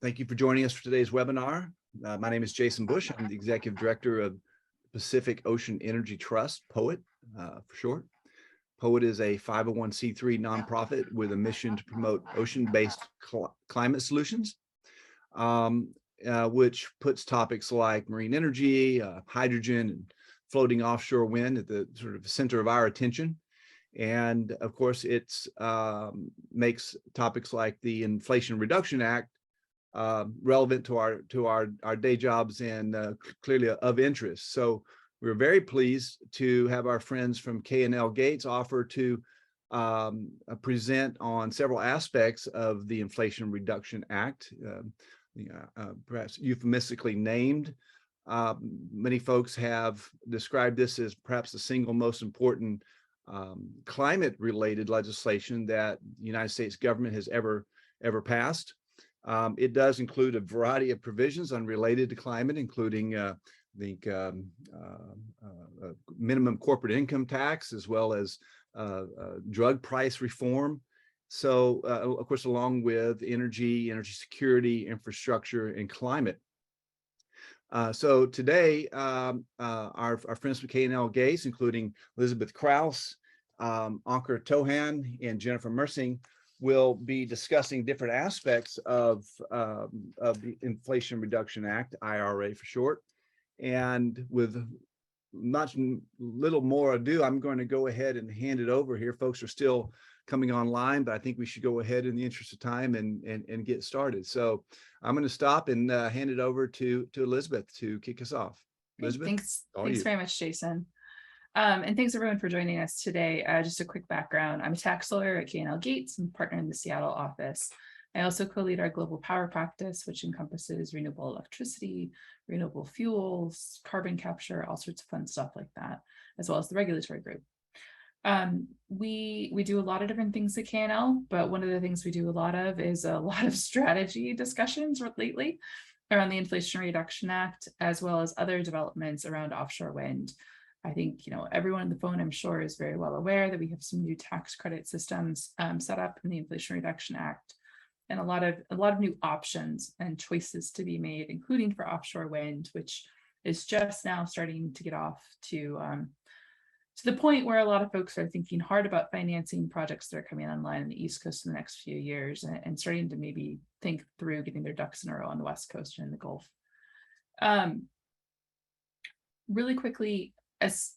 Thank you for joining us for today's webinar. My name is Jason Bush. I'm the Executive Director of Pacific Ocean Energy Trust, POET for short. POET is a 501c3 nonprofit with a mission to promote ocean-based climate solutions, which puts topics like marine energy, hydrogen, and floating offshore wind at the sort of center of our attention. And of course, it's makes topics like the Inflation Reduction Act relevant to our day jobs and clearly of interest. So we're very pleased to have our friends from K&L Gates offer to present on several aspects of the Inflation Reduction Act, perhaps euphemistically named. Many folks have described this as perhaps the single most important climate-related legislation that the United States government has ever passed. It does include a variety of provisions unrelated to climate, including the minimum corporate income tax, as well as drug price reform. So, of course, along with energy security, infrastructure, and climate. So today, our friends from K&L Gates, including Elizabeth Crouse, Ankur Tohan, and Jennifer Mersing, will be discussing different aspects of the Inflation Reduction Act, IRA for short. And with little more ado, I'm going to go ahead and hand it over here. Folks are still coming online, but I think we should go ahead in the interest of time and get started. So I'm going to stop and hand it over to Elizabeth to kick us off. Elizabeth, thanks very much, Jason. And thanks everyone for joining us today. Just a quick background. I'm a tax lawyer at K&L Gates and partner in the Seattle office. I also co-lead our global power practice, which encompasses renewable electricity, renewable fuels, carbon capture, all sorts of fun stuff like that, as well as the regulatory group. We do a lot of different things at K&L, but one of the things we do a lot of is a lot of strategy discussions lately around the Inflation Reduction Act, as well as other developments around offshore wind. I think, everyone on the phone, I'm sure, is very well aware that we have some new tax credit systems set up in the Inflation Reduction Act, and a lot of new options and choices to be made, including for offshore wind, which is just now starting to get off to the point where a lot of folks are thinking hard about financing projects that are coming online on the East Coast in the next few years, and starting to maybe think through getting their ducks in a row on the West Coast and in the Gulf. Really quickly, as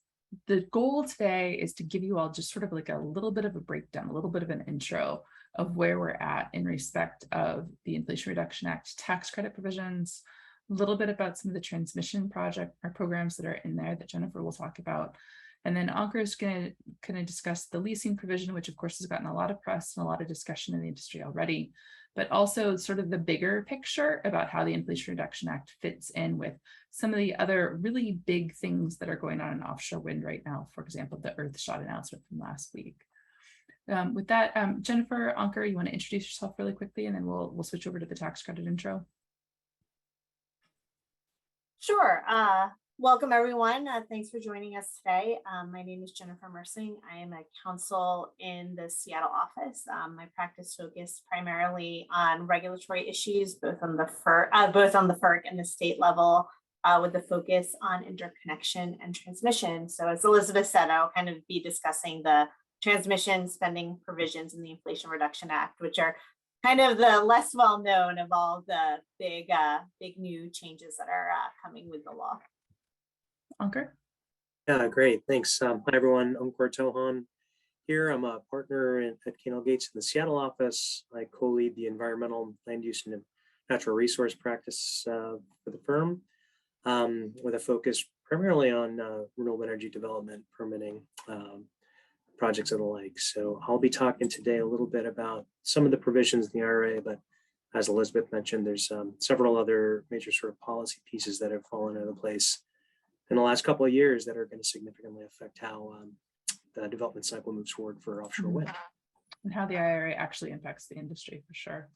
the goal today is to give you all just sort of like a little bit of a breakdown, a little bit of an intro of where we're at in respect of the Inflation Reduction Act tax credit provisions, a little bit about some of the transmission project or programs that are in there that Jennifer will talk about. And then Ankur is going to discuss the leasing provision, which of course has gotten a lot of press and a lot of discussion in the industry already, but also sort of the bigger picture about how the Inflation Reduction Act fits in with some of the other really big things that are going on in offshore wind right now. For example, the Earthshot announcement from last week. With that, Jennifer, Ankur, you want to introduce yourself really quickly, and then we'll switch over to the tax credit intro. Sure. Welcome, everyone. Thanks for joining us today. My name is Jennifer Mersing. I am a counsel in the Seattle office. My practice focuses primarily on regulatory issues, both on the FERC and the state level, with the focus on interconnection and transmission. So as Elizabeth said, I'll kind of be discussing the transmission spending provisions in the Inflation Reduction Act, which are kind of the less well-known of all the big new changes that are coming with the law. Ankur? Yeah, great. Thanks. Hi, everyone. I'm Ankur Tohan here. I'm a partner at K&L Gates in the Seattle office. I co-lead the environmental land use and natural resource practice for the firm, with a focus primarily on renewable energy development, permitting, projects and the like. So I'll be talking today a little bit about some of the provisions in the IRA, but as Elizabeth mentioned, there's several other major sort of policy pieces that have fallen into place in the last couple of years that are going to significantly affect how the development cycle moves forward for offshore wind. And how the IRA actually impacts the industry, for sure.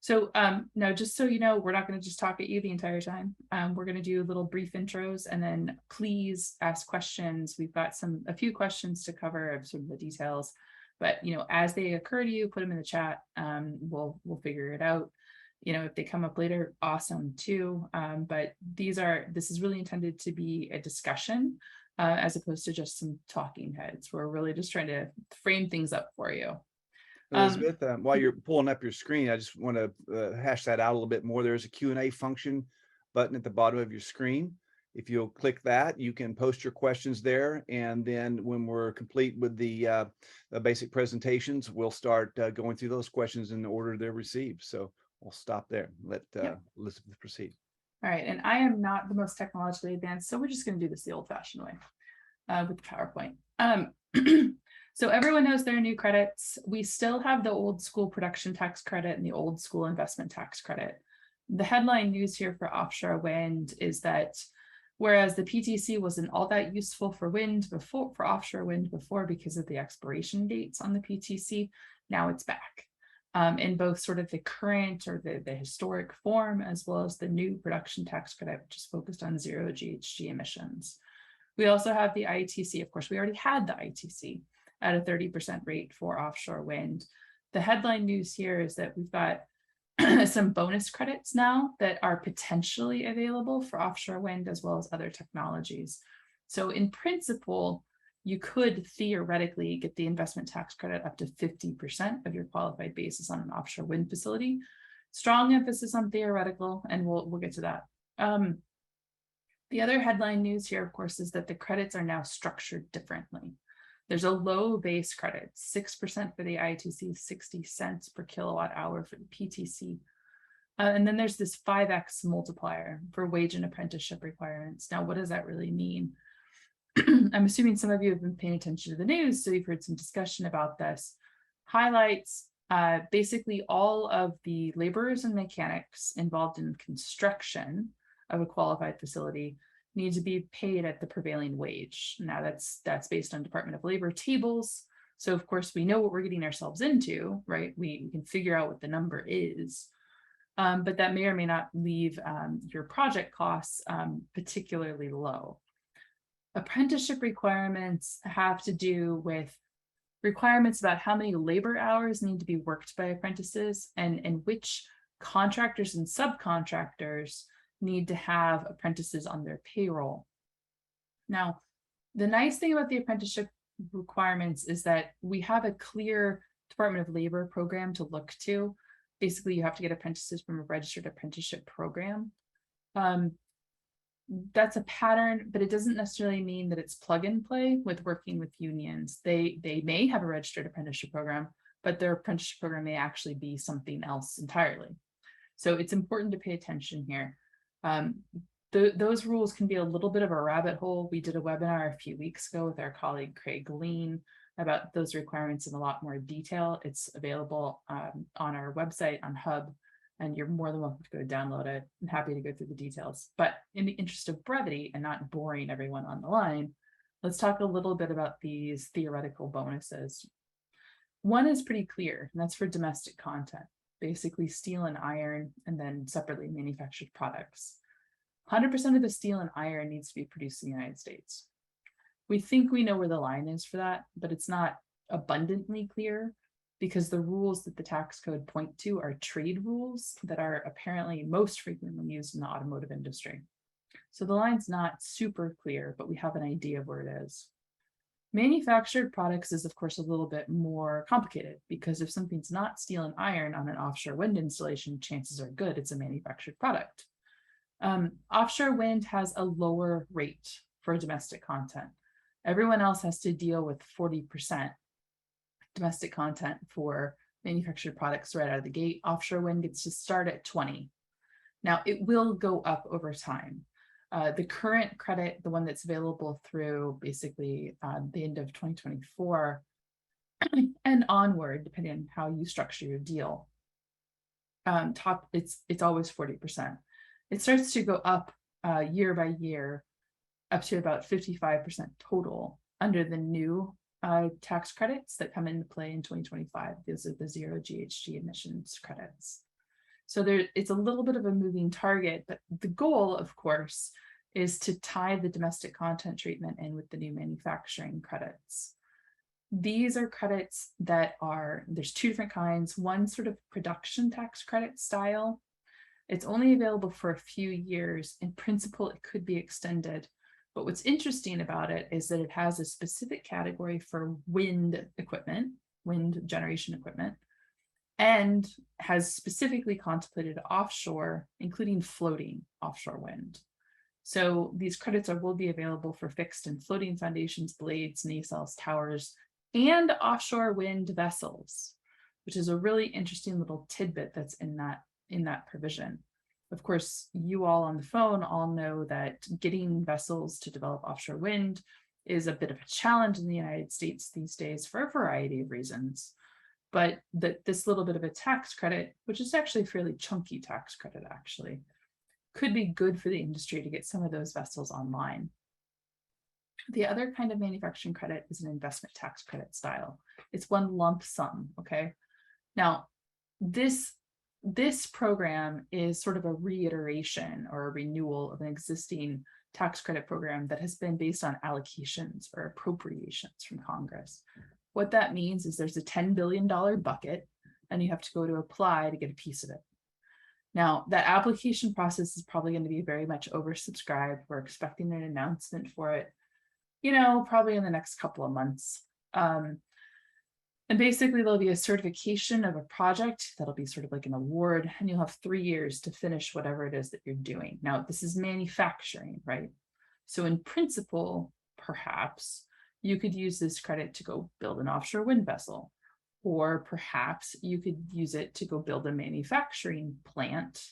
So now, just so you know, we're not going to just talk at you the entire time. We're going to do little brief intros, and then please ask questions. We've got a few questions to cover of sort of the details, but as they occur to you, put them in the chat. We'll figure it out. If they come up later, awesome too. But this is really intended to be a discussion as opposed to just some talking heads. We're really just trying to frame things up for you. Elizabeth, while you're pulling up your screen, I just want to hash that out a little bit more. There's a Q&A function button at the bottom of your screen. If you'll click that, you can post your questions there. And then when we're complete with the basic presentations, we'll start going through those questions in the order they're received. So we'll stop there. Let Elizabeth proceed. All right. And I am not the most technologically advanced, so we're just going to do this the old-fashioned way with the PowerPoint. So everyone knows there are new credits. We still have the old school production tax credit and the old school investment tax credit. The headline news here for offshore wind is that whereas the PTC wasn't all that useful for offshore wind before because of the expiration dates on the PTC, now it's back in both sort of the current or the historic form, as well as the new production tax credit, which is focused on zero GHG emissions. We also have the ITC. Of course, we already had the ITC at a 30% rate for offshore wind. The headline news here is that we've got some bonus credits now that are potentially available for offshore wind as well as other technologies. So in principle, you could theoretically get the investment tax credit up to 50% of your qualified basis on an offshore wind facility. Strong emphasis on theoretical, and we'll get to that. The other headline news here, of course, is that the credits are now structured differently. There's a low base credit, 6% for the ITC, 60 cents per kilowatt hour for the PTC. And then there's this 5x multiplier for wage and apprenticeship requirements. Now, what does that really mean? I'm assuming some of you have been paying attention to the news, so you've heard some discussion about this. Highlights basically all of the laborers and mechanics involved in construction of a qualified facility need to be paid at the prevailing wage. Now that's based on Department of Labor tables. So of course we know what we're getting ourselves into, right? We can figure out what the number is, but that may or may not leave your project costs particularly low. Apprenticeship requirements have to do with requirements about how many labor hours need to be worked by apprentices and which contractors and subcontractors need to have apprentices on their payroll. Now, the nice thing about the apprenticeship requirements is that we have a clear Department of Labor program to look to. Basically, you have to get apprentices from a registered apprenticeship program. That's a pattern, but it doesn't necessarily mean that it's plug and play with working with unions. They may have a registered apprenticeship program, but their apprenticeship program may actually be something else entirely. So it's important to pay attention here. Those rules can be a little bit of a rabbit hole. We did a webinar a few weeks ago with our colleague Craig Lean about those requirements in a lot more detail. It's available on our website on Hub, and you're more than welcome to go download it. I'm happy to go through the details. But in the interest of brevity and not boring everyone on the line, let's talk a little bit about these theoretical bonuses. One is pretty clear, and that's for domestic content. Basically steel and iron, and then separately manufactured products. 100% of the steel and iron needs to be produced in the United States. We think we know where the line is for that, but it's not abundantly clear because the rules that the tax code point to are trade rules that are apparently most frequently used in the automotive industry. So the line's not super clear, but we have an idea of where it is. Manufactured products is, of course, a little bit more complicated because if something's not steel and iron on an offshore wind installation, chances are good it's a manufactured product. Offshore wind has a lower rate for domestic content. Everyone else has to deal with 40% domestic content for manufactured products right out of the gate. Offshore wind gets to start at 20. Now, it will go up over time. The current credit, the one that's available through basically the end of 2024 and onward, depending on how you structure your deal, it's always 40%. It starts to go up year by year, up to about 55% total under the new tax credits that come into play in 2025. Those are the zero GHG emissions credits. So it's a little bit of a moving target, but the goal, of course, is to tie the domestic content treatment in with the new manufacturing credits. These are credits that there's two different kinds. One sort of production tax credit style, It's only available for a few years. In principle, it could be extended. But what's interesting about it is that it has a specific category for wind equipment, wind generation equipment, and has specifically contemplated offshore, including floating offshore wind. So these credits will be available for fixed and floating foundations, blades, nacelles, towers, and offshore wind vessels, which is a really interesting little tidbit that's in that provision. Of course, you all on the phone all know that getting vessels to develop offshore wind is a bit of a challenge in the United States these days for a variety of reasons. But this little bit of a tax credit, which is actually a fairly chunky tax credit actually, could be good for the industry to get some of those vessels online. The other kind of manufacturing credit is an investment tax credit style. It's one lump sum, okay? Now, this program is sort of a reiteration or a renewal of an existing tax credit program that has been based on allocations or appropriations from Congress. What that means is there's a $10 billion bucket and you have to go to apply to get a piece of it. Now, that application process is probably going to be very much oversubscribed. We're expecting an announcement for it, probably in the next couple of months. And basically, there'll be a certification of a project that'll be sort of like an award, and you'll have 3 years to finish whatever it is that you're doing. Now, this is manufacturing, right? So in principle, perhaps you could use this credit to go build an offshore wind vessel, or perhaps you could use it to go build a manufacturing plant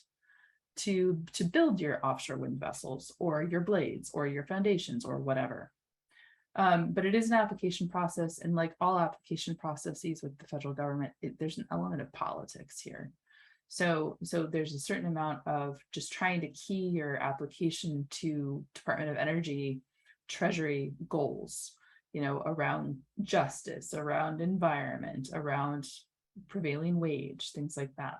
to build your offshore wind vessels or your blades or your foundations or whatever. But it is an application process, and like all application processes with the federal government, there's an element of politics here. So there's a certain amount of just trying to key your application to Department of Energy, Treasury goals, around justice, around environment, around prevailing wage, things like that.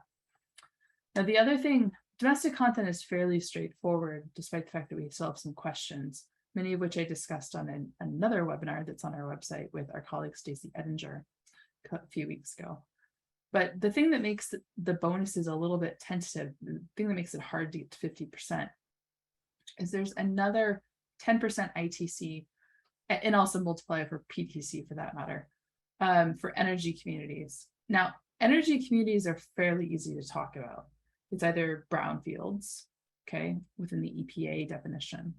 Now, the other thing, domestic content is fairly straightforward, despite the fact that we still have some questions, many of which I discussed on another webinar that's on our website with our colleague Stacey Edinger a few weeks ago. But the thing that makes the bonuses a little bit tentative, the thing that makes it hard to get to 50%, is there's another 10% ITC and also multiplier for PTC for that matter, for energy communities. Now, energy communities are fairly easy to talk about. It's either brownfields, okay, within the EPA definition,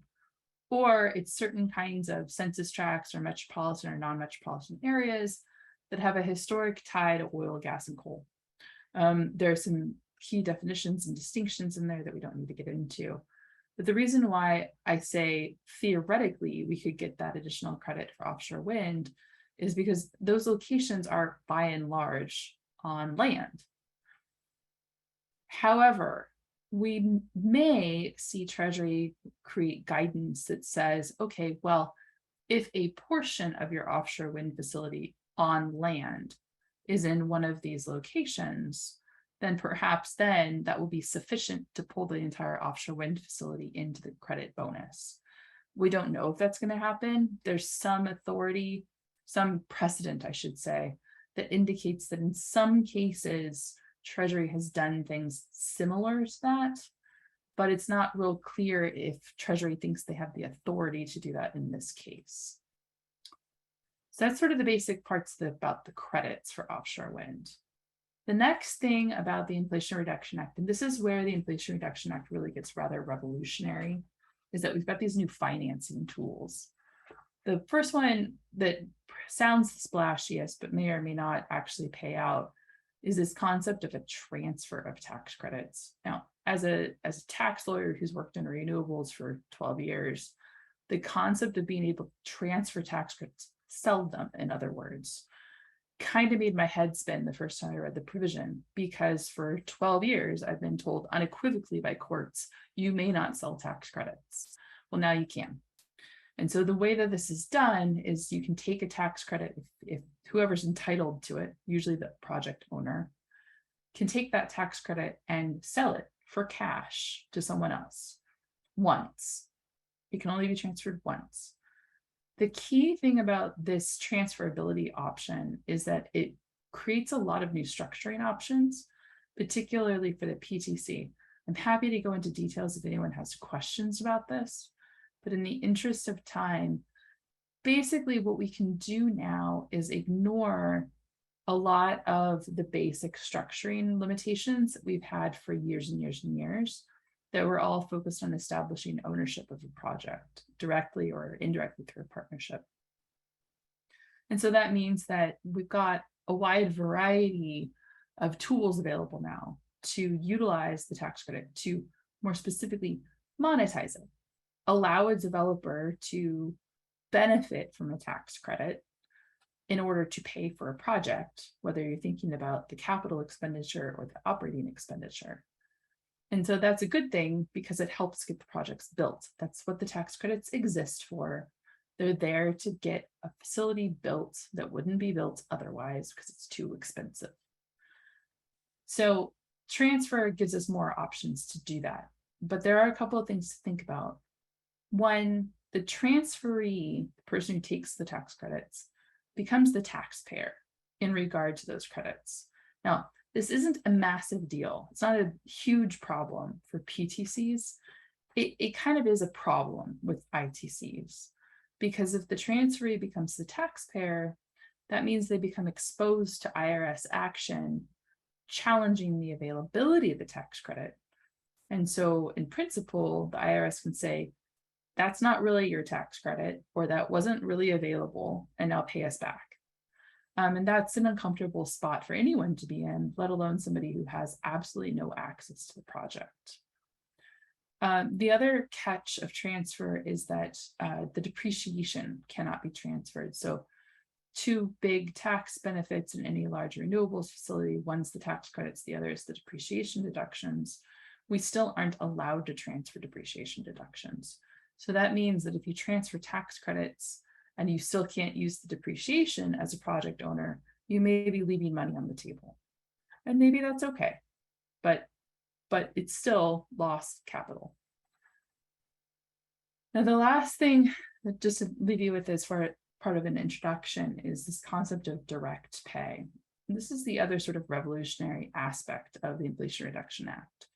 or it's certain kinds of census tracts or metropolitan or non-metropolitan areas that have a historic tie to oil, gas, and coal. There are some key definitions and distinctions in there that we don't need to get into. But the reason why I say theoretically we could get that additional credit for offshore wind is because those locations are by and large on land. However, we may see Treasury create guidance that says, okay, well, if a portion of your offshore wind facility on land is in one of these locations, then perhaps that will be sufficient to pull the entire offshore wind facility into the credit bonus. We don't know if that's going to happen. There's some authority, some precedent, I should say, that indicates that in some cases, Treasury has done things similar to that, but it's not real clear if Treasury thinks they have the authority to do that in this case. So that's sort of the basic parts about the credits for offshore wind. The next thing about the Inflation Reduction Act, and this is where the Inflation Reduction Act really gets rather revolutionary, is that we've got these new financing tools. The first one that sounds the splashiest, but may or may not actually pay out, is this concept of a transfer of tax credits. Now, as a tax lawyer who's worked in renewables for 12 years, the concept of being able to transfer tax credits, sell them, in other words, kind of made my head spin the first time I read the provision, because for 12 years, I've been told unequivocally by courts, you may not sell tax credits. Well, now you can. And so the way that this is done is you can take a tax credit if whoever's entitled to it, usually the project owner, can take that tax credit and sell it for cash to someone else once. It can only be transferred once. The key thing about this transferability option is that it creates a lot of new structuring options, particularly for the PTC. I'm happy to go into details if anyone has questions about this, but in the interest of time, basically what we can do now is ignore a lot of the basic structuring limitations that we've had for years and years and years that were all focused on establishing ownership of a project directly or indirectly through a partnership. And so that means that we've got a wide variety of tools available now to utilize the tax credit to more specifically monetize it, allow a developer to benefit from a tax credit in order to pay for a project, whether you're thinking about the capital expenditure or the operating expenditure. And so that's a good thing because it helps get the projects built. That's what the tax credits exist for. They're there to get a facility built that wouldn't be built otherwise because it's too expensive. So transfer gives us more options to do that. But there are a couple of things to think about. One, the transferee, the person who takes the tax credits, becomes the taxpayer in regard to those credits. Now, this isn't a massive deal. It's not a huge problem for PTCs. It kind of is a problem with ITCs, because if the transferee becomes the taxpayer, that means they become exposed to IRS action challenging the availability of the tax credit. And so in principle, the IRS can say, that's not really your tax credit, or that wasn't really available, and now pay us back. And that's an uncomfortable spot for anyone to be in, let alone somebody who has absolutely no access to the project. The other catch of transfer is that the depreciation cannot be transferred. So two big tax benefits in any large renewables facility, one's the tax credits, the other is the depreciation deductions. We still aren't allowed to transfer depreciation deductions. So that means that if you transfer tax credits and you still can't use the depreciation as a project owner, you may be leaving money on the table. And maybe that's okay, but it's still lost capital. Now, the last thing that just to leave you with as far part of an introduction is this concept of direct pay. And this is the other sort of revolutionary aspect of the Inflation Reduction Act.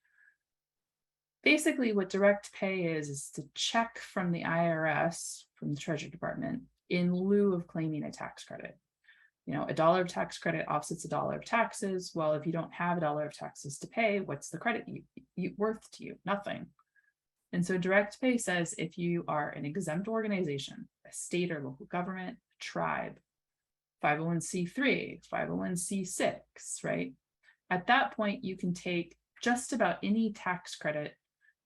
Basically, what direct pay is the check from the IRS, from the Treasury Department, in lieu of claiming a tax credit. You know, $1 of tax credit offsets $1 of taxes. Well, if you don't have $1 of taxes to pay, what's the credit worth to you? Nothing. And so direct pay says if you are an exempt organization, a state or local government, a tribe, 501c3, 501c6, right? At that point, you can take just about any tax credit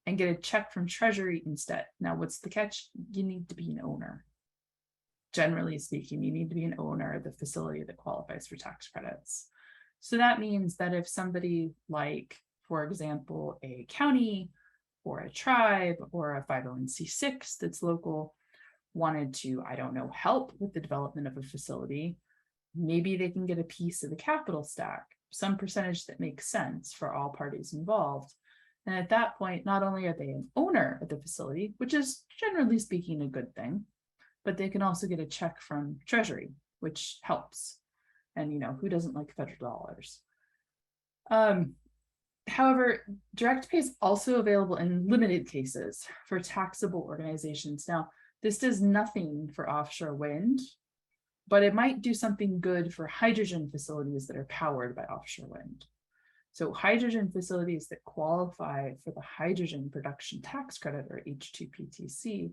and get a check from Treasury instead. Now, what's the catch? You need to be an owner. Generally speaking, you need to be an owner of the facility that qualifies for tax credits. So that means that if somebody like, for example, a county or a tribe or a 501c6 that's local wanted to, I don't know, help with the development of a facility, maybe they can get a piece of the capital stack, some percentage that makes sense for all parties involved. And at that point, not only are they an owner of the facility, which is generally speaking a good thing, but they can also get a check from Treasury, which helps. And, you know, who doesn't like federal dollars? However, direct pay is also available in limited cases for taxable organizations. Now, this does nothing for offshore wind, but it might do something good for hydrogen facilities that are powered by offshore wind. So hydrogen facilities that qualify for the hydrogen production tax credit, or H2PTC,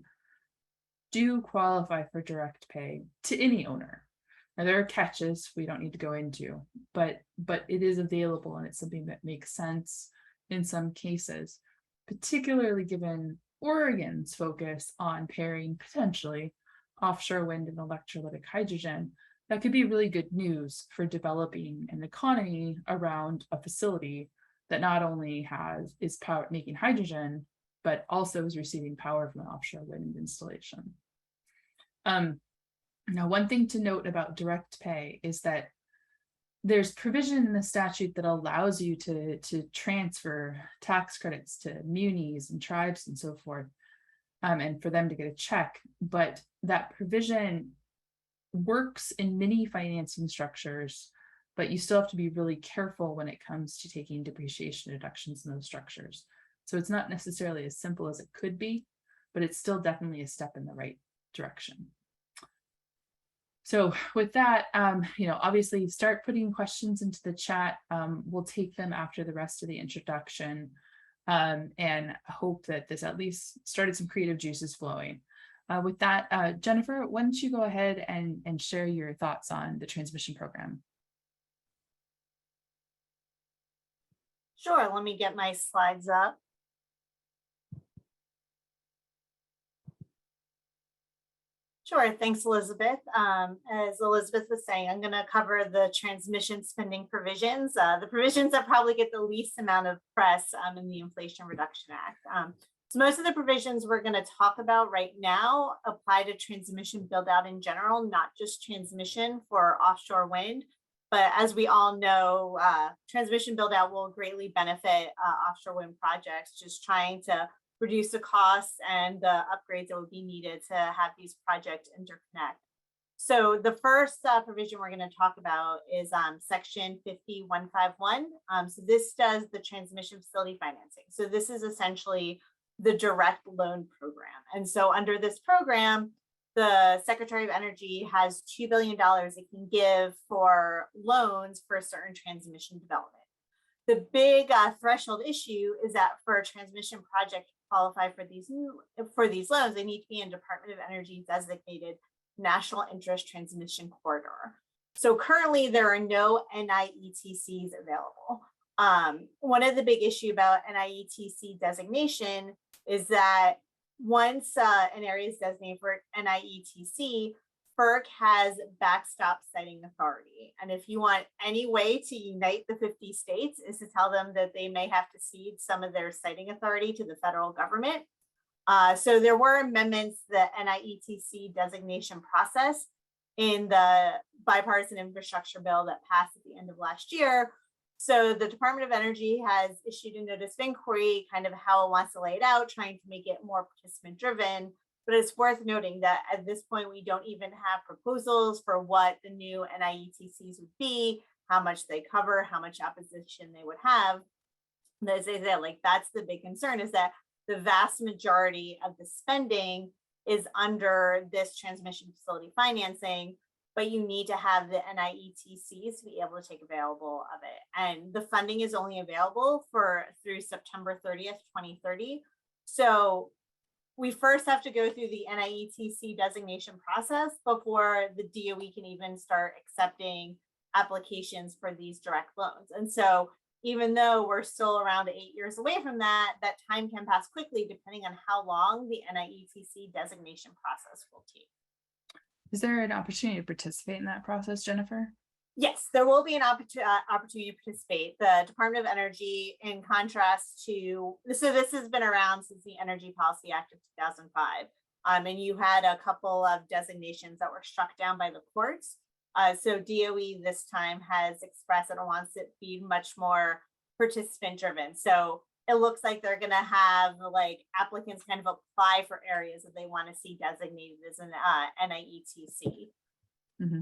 do qualify for direct pay to any owner. Now, there are catches we don't need to go into, but it is available, and it's something that makes sense in some cases, particularly given Oregon's focus on pairing potentially offshore wind and electrolytic hydrogen. That could be really good news for developing an economy around a facility that not only is power making hydrogen, but also is receiving power from an offshore wind installation. Now, one thing to note about direct pay is that there's provision in the statute that allows you to transfer tax credits to munis and tribes and so forth, and for them to get a check. But that provision works in many financing structures, but you still have to be really careful when it comes to taking depreciation deductions in those structures. So it's not necessarily as simple as it could be, but it's still definitely a step in the right direction. So with that, obviously start putting questions into the chat. We'll take them after the rest of the introduction, and hope that this at least started some creative juices flowing. With that, Jennifer, why don't you go ahead and share your thoughts on the transmission program? Sure, let me get my slides up. Sure, thanks, Elizabeth. As Elizabeth was saying, I'm going to cover the transmission spending provisions, the provisions that probably get the least amount of press in the Inflation Reduction Act. So most of the provisions we're going to talk about right now apply to transmission build out in general, not just transmission for offshore wind. But as we all know, transmission build out will greatly benefit offshore wind projects, just trying to reduce the costs and the upgrades that would be needed to have these projects interconnect. So the first provision we're going to talk about is section 50151. So this does the transmission facility financing. So this is essentially the direct loan program. And so under this program, the Secretary of Energy has $2 billion it can give for loans for certain transmission development. The big threshold issue is that for a transmission project to qualify for these loans, they need to be in Department of Energy designated national interest transmission corridor. So currently there are no NIETCs available. One of the big issue about NIETC designation is that once an area is designated for NIETC, FERC has backstop siting authority. And if you want any way to unite the 50 states is to tell them that they may have to cede some of their siting authority to the federal government. So there were amendments to the NIETC designation process in the bipartisan infrastructure bill that passed at the end of last year. So the Department of Energy has issued a notice of inquiry, kind of how it wants to lay it out, trying to make it more participant driven. But it's worth noting that at this point, we don't even have proposals for what the new NIETCs would be, how much they cover, how much opposition they would have. And as I said, like that's the big concern is that the vast majority of the spending is under this transmission facility financing, but you need to have the NIETCs to be able to take available of it. And the funding is only available through September 30th, 2030. So we first have to go through the NIETC designation process before the DOE can even start accepting applications for these direct loans. And so even though we're still around 8 years away from that, that time can pass quickly depending on how long the NIETC designation process will take. Is there an opportunity to participate in that process, Jennifer? Yes, there will be an opportunity to participate. The Department of Energy, in contrast to, so this has been around since the Energy Policy Act of 2005. And you had a couple of designations that were struck down by the courts. So DOE this time has expressed that it wants it to be much more participant driven. So it looks like they're going to have like applicants kind of apply for areas that they want to see designated as an NIETC. Mm-hmm.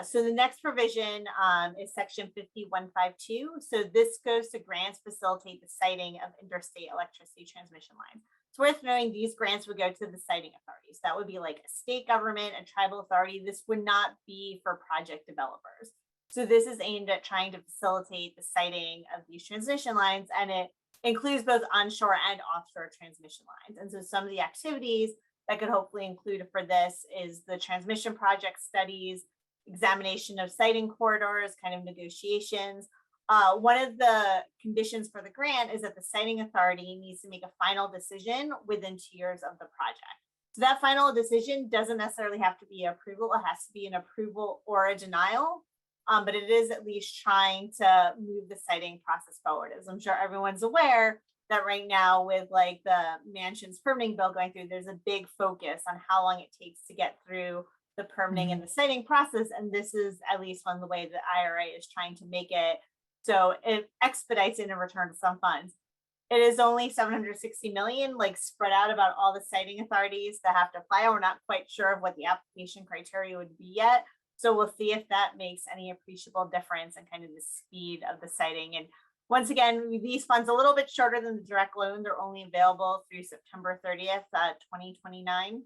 So the next provision is section 50152. So this goes to grants facilitate the siting of interstate electricity transmission lines. It's worth knowing these grants would go to the siting authorities. That would be like a state government, a tribal authority. This would not be for project developers. So this is aimed at trying to facilitate the siting of these transmission lines, and it includes both onshore and offshore transmission lines. And so some of the activities that could hopefully include for this is the transmission project studies, examination of siting corridors, kind of negotiations. One of the conditions for the grant is that the siting authority needs to make a final decision within 2 years of the project. So that final decision doesn't necessarily have to be approval. It has to be an approval or a denial, but it is at least trying to move the siting process forward. As I'm sure everyone's aware that right now with like the mansions permitting bill going through, there's a big focus on how long it takes to get through the permitting and the siting process. And this is at least one of the ways that IRA is trying to make it so it expedites it in return to some funds. It is only 760 million, like spread out about all the siting authorities that have to apply. We're not quite sure of what the application criteria would be yet. So we'll see if that makes any appreciable difference in kind of the speed of the siting. And once again, these funds a little bit shorter than the direct loan. They're only available through September 30th, 2029.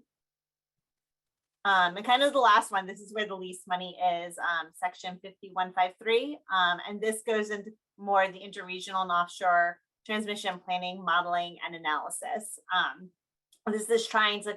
And kind of the last one, this is where the lease money is, section 5153. And this goes into more the interregional and offshore transmission planning, modeling, and analysis. This is trying to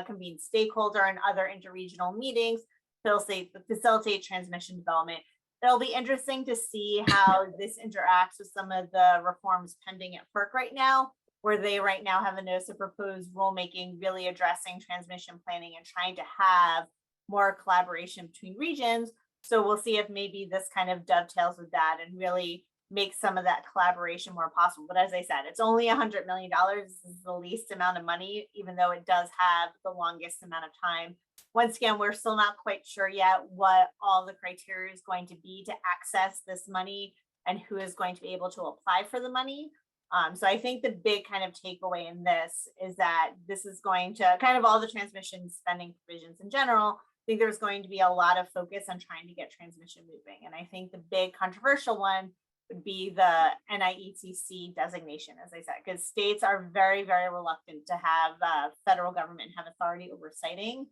convene stakeholder and other interregional meetings to facilitate transmission development. It'll be interesting to see how this interacts with some of the reforms pending at FERC right now, where they right now have a notice of proposed rulemaking really addressing transmission planning and trying to have more collaboration between regions. So we'll see if maybe this kind of dovetails with that and really makes some of that collaboration more possible. But as I said, it's only $100 million. This is the least amount of money, even though it does have the longest amount of time. Once again, we're still not quite sure yet what all the criteria is going to be to access this money and who is going to be able to apply for the money. So I think the big kind of takeaway in this is that this is going to kind of all the transmission spending provisions in general. I think there's going to be a lot of focus on trying to get transmission moving. And I think the big controversial one would be the NIETC designation, as I said, because states are very, very reluctant to have federal government have authority over siting.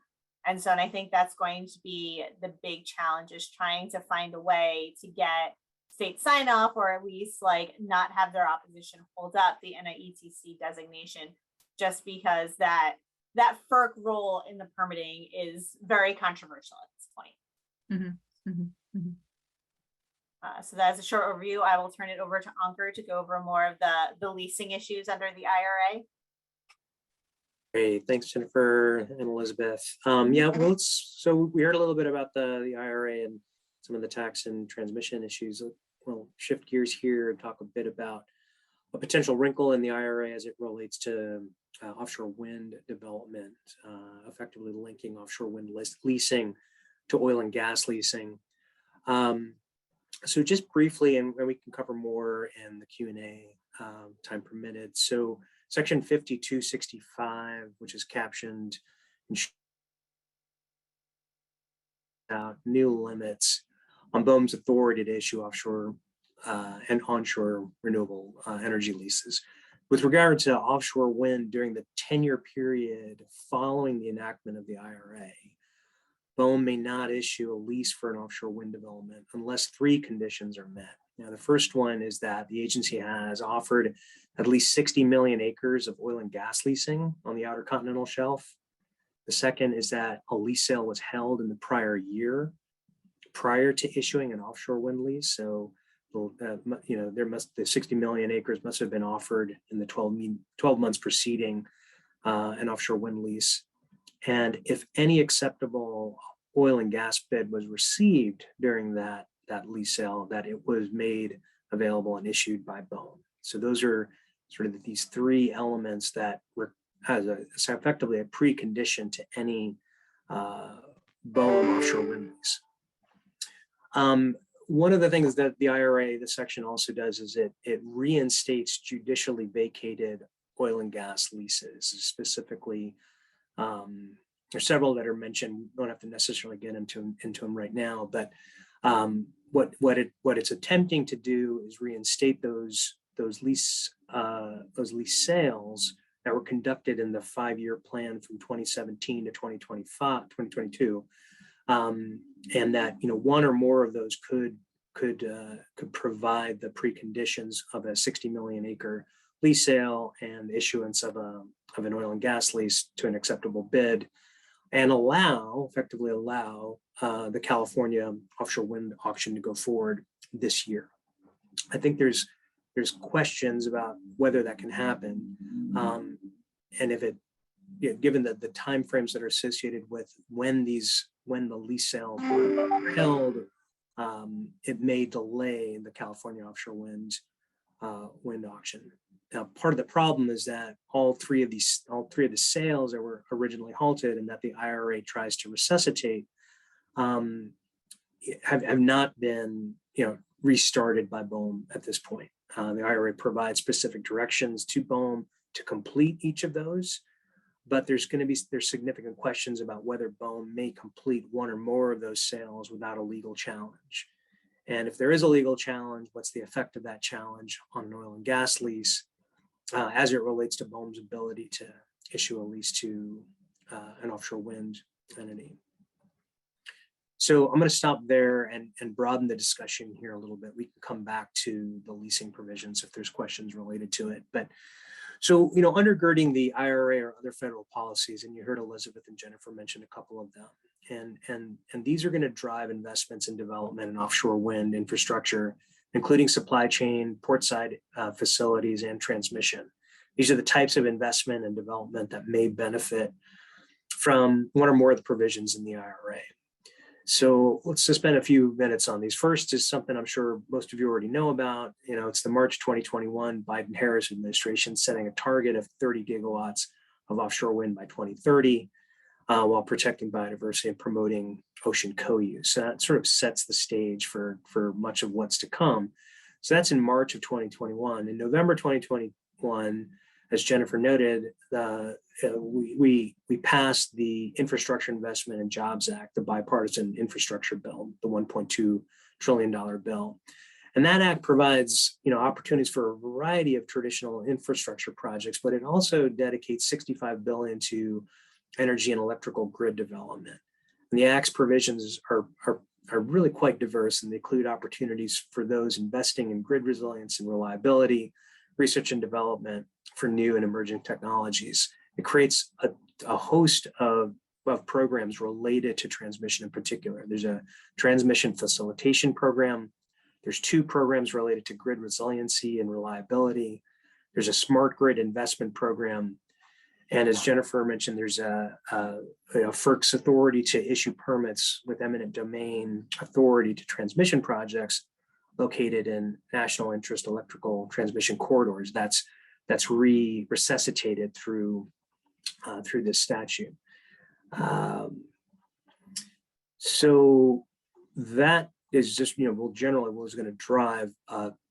And so, and I think that's going to be the big challenge, is trying to find a way to get state sign off, or at least like not have their opposition hold up the NIETC designation, just because that FERC role in the permitting is very controversial at this point. Mm-hmm. Mm-hmm. Mm-hmm. So that's a short overview. I will turn it over to Ankur to go over more of the leasing issues under the IRA. Great, thanks Jennifer and Elizabeth. Yeah, well, so we heard a little bit about the IRA and some of the tax and transmission issues. We'll shift gears here and talk a bit about a potential wrinkle in the IRA as it relates to offshore wind development, effectively linking offshore wind leasing to oil and gas leasing. So just briefly, and we can cover more in the Q&A time permitted. So section 5265, which is captioned new limits on BOEM's authority to issue offshore and onshore renewable energy leases. With regard to offshore wind during the 10-year period following the enactment of the IRA, BOEM may not issue a lease for an offshore wind development unless 3 conditions are met. Now, the first one is that the agency has offered at least 60 million acres of oil and gas leasing on the outer continental shelf. The second is that a lease sale was held in the prior year prior to issuing an offshore wind lease. So, the 60 million acres must have been offered in the 12 months preceding an offshore wind lease. And if any acceptable oil and gas bid was received during that lease sale, that it was made available and issued by BOEM. So those are sort of these 3 elements that were effectively a precondition to any BOEM offshore wind lease. One of the things that the IRA, the section also does is it reinstates judicially vacated oil and gas leases. Specifically, there's several that are mentioned. Don't have to necessarily get into them right now, but what it's attempting to do is reinstate those lease sales that were conducted in the 5-year plan from 2017 to 2022, and that one or more of those could provide the preconditions of a 60 million acre lease sale and issuance of an oil and gas lease to an acceptable bid, and effectively allow the California offshore wind auction to go forward this year. I think there's questions about whether that can happen, and if it, given the timeframes that are associated with when the lease sales were held, it may delay the California offshore wind auction. Now, part of the problem is that all three of the sales that were originally halted and that the IRA tries to resuscitate have not been restarted by BOEM at this point. The IRA provides specific directions to BOEM to complete each of those, but there's significant questions about whether BOEM may complete one or more of those sales without a legal challenge. And if there is a legal challenge, what's the effect of that challenge on an oil and gas lease as it relates to BOEM's ability to issue a lease to an offshore wind entity. So I'm going to stop there and broaden the discussion here a little bit. We can come back to the leasing provisions if there's questions related to it. But so, undergirding the IRA or other federal policies, and you heard Elizabeth and Jennifer mention a couple of them, and these are going to drive investments in development and offshore wind infrastructure, including supply chain, portside facilities, and transmission. These are the types of investment and development that may benefit from one or more of the provisions in the IRA. So let's just spend a few minutes on these. First is something I'm sure most of you already know about. It's the March 2021 Biden-Harris administration setting a target of 30 gigawatts of offshore wind by 2030, while protecting biodiversity and promoting ocean co-use. So that sort of sets the stage for much of what's to come. So that's in March of 2021. In November 2021, as Jennifer noted, we passed the Infrastructure Investment and Jobs Act, the bipartisan infrastructure bill, the $1.2 trillion bill. And that act provides opportunities for a variety of traditional infrastructure projects, but it also dedicates $65 billion to energy and electrical grid development. And the Act's provisions are really quite diverse, and they include opportunities for those investing in grid resilience and reliability, research and development for new and emerging technologies. It creates a host of programs related to transmission in particular. There's a transmission facilitation program. There's 2 programs related to grid resiliency and reliability. There's a smart grid investment program. And as Jennifer mentioned, there's a FERC's authority to issue permits with eminent domain authority to transmission projects located in national interest electrical transmission corridors. That's resuscitated through this statute. So that is just, generally was going to drive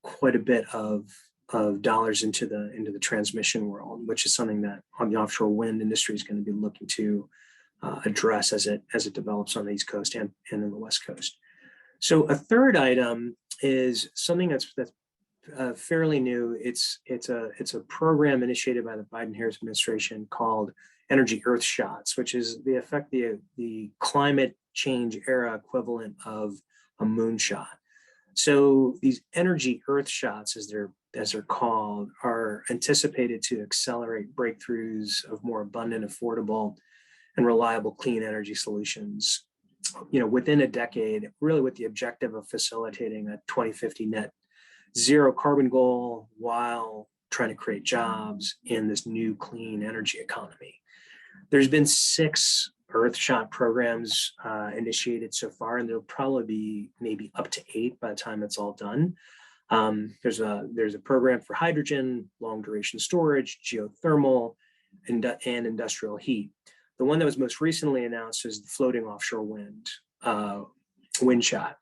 quite a bit of dollars into the transmission world, which is something that on the offshore wind industry is going to be looking to address as it develops on the East Coast and in the West Coast. So a third item is something that's fairly new. It's a program initiated by the Biden-Harris administration called Energy Earthshots, which is the climate change era equivalent of a moonshot. So these energy earthshots, as they're called, are anticipated to accelerate breakthroughs of more abundant, affordable, and reliable clean energy solutions, within a decade, really with the objective of facilitating a 2050 net zero carbon goal while trying to create jobs in this new clean energy economy. There's been 6 Earthshot programs initiated so far, and there'll probably be maybe up to 8 by the time it's all done. There's a program for hydrogen, long duration storage, geothermal, and industrial heat. The one that was most recently announced is the floating offshore wind, Windshot.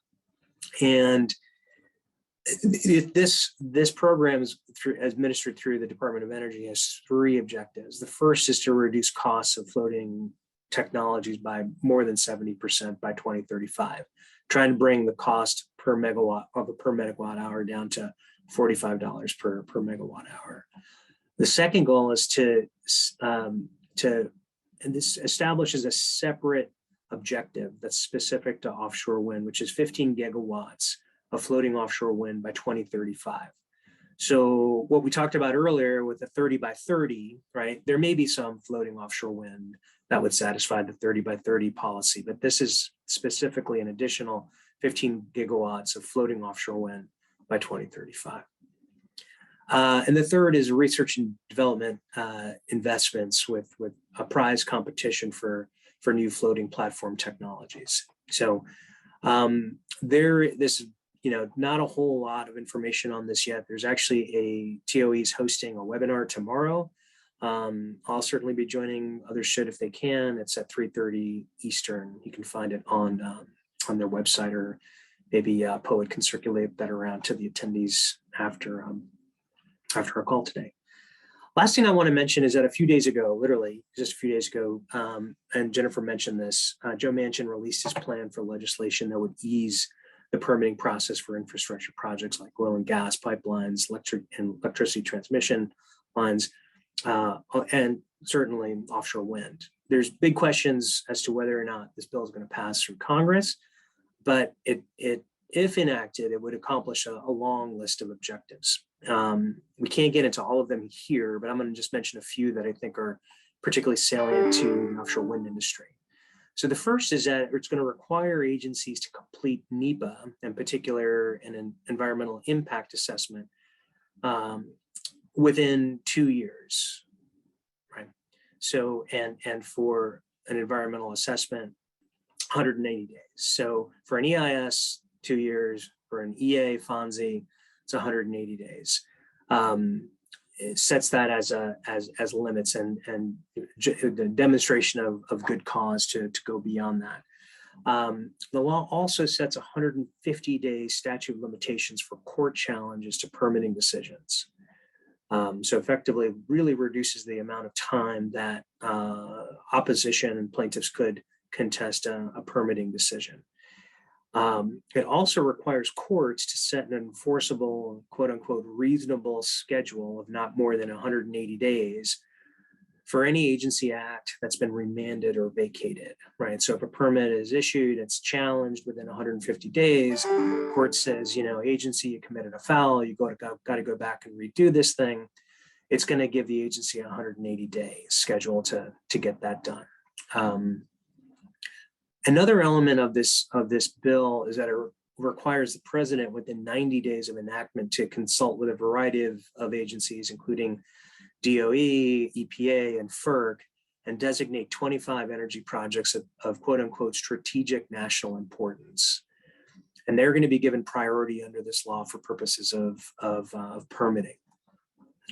And this program is administered through the Department of Energy, has 3 objectives. The first is to reduce costs of floating technologies by more than 70% by 2035, trying to bring the cost per megawatt hour down to $45 per megawatt hour. The second goal is and this establishes a separate objective that's specific to offshore wind, which is 15 gigawatts of floating offshore wind by 2035. So what we talked about earlier with the 30 by 30, right? There may be some floating offshore wind that would satisfy the 30 by 30 policy, but this is specifically an additional 15 gigawatts of floating offshore wind by 2035. And the third is research and development investments with a prize competition for new floating platform technologies. So not a whole lot of information on this yet. There's actually TOE is hosting a webinar tomorrow. I'll certainly be joining, others should if they can. It's at 3:30 Eastern. You can find it on their website, or maybe Poet can circulate that around to the attendees after our call today. Last thing I want to mention is that a few days ago, literally just a few days ago, and Jennifer mentioned this, Joe Manchin released his plan for legislation that would ease the permitting process for infrastructure projects like oil and gas pipelines, electricity transmission lines, and certainly offshore wind. There's big questions as to whether or not this bill is going to pass through Congress, but if enacted, it would accomplish a long list of objectives. We can't get into all of them here, but I'm going to just mention a few that I think are particularly salient to the offshore wind industry. So the first is that it's going to require agencies to complete NEPA, in particular an environmental impact assessment, within 2 years, right? So, and for an environmental assessment, 180 days. So for an EIS, 2 years, for an EA, FONSI, it's 180 days. It sets that as limits and the demonstration of good cause to go beyond that. The law also sets 150-day statute of limitations for court challenges to permitting decisions. So effectively really reduces the amount of time that opposition and plaintiffs could contest a permitting decision. It also requires courts to set an enforceable, quote unquote, reasonable schedule of not more than 180 days for any agency act that's been remanded or vacated, right? So if a permit is issued, it's challenged within 150 days, court says, you know, agency, you committed a foul, you got to go back and redo this thing. It's going to give the agency a 180-day schedule to get that done. Another element of this bill is that it requires the president within 90 days of enactment to consult with a variety of agencies, including DOE, EPA, and FERC, and designate 25 energy projects of quote unquote strategic national importance. And they're going to be given priority under this law for purposes of permitting.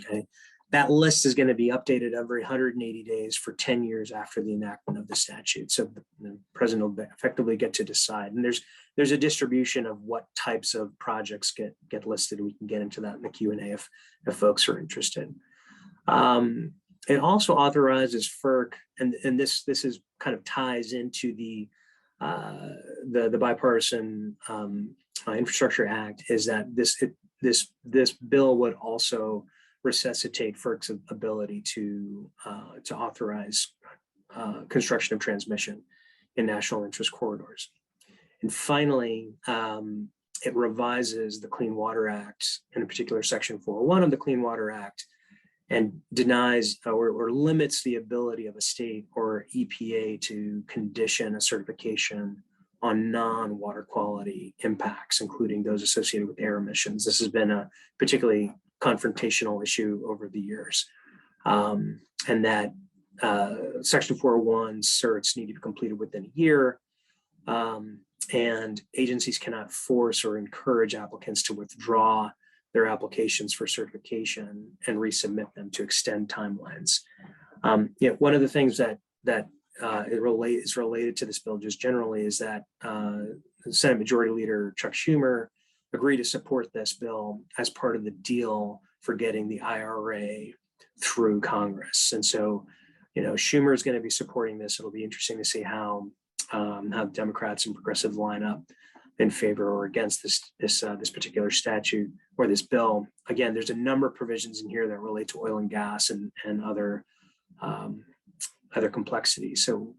Okay. That list is going to be updated every 180 days for 10 years after the enactment of the statute. So the president will effectively get to decide. And there's a distribution of what types of projects get listed. We can get into that in the Q&A if folks are interested. It also authorizes FERC, and this is kind of ties into the bipartisan Infrastructure Act, is that this bill would also resuscitate FERC's ability to authorize construction of transmission in national interest corridors. And finally, it revises the Clean Water Act, in particular Section 401 of the Clean Water Act, and denies or limits the ability of a state or EPA to condition a certification on non-water quality impacts, including those associated with air emissions. This has been a particularly confrontational issue over the years, and that Section 401 certs need to be completed within a year, and agencies cannot force or encourage applicants to withdraw their applications for certification and resubmit them to extend timelines. One of the things that is related to this bill just generally is that Senate Majority Leader Chuck Schumer agreed to support this bill as part of the deal for getting the IRA through Congress. And so, you know, Schumer is going to be supporting this. It'll be interesting to see how Democrats and progressives line up in favor or against this particular statute or this bill. Again, there's a number of provisions in here that relate to oil and gas and other complexities. So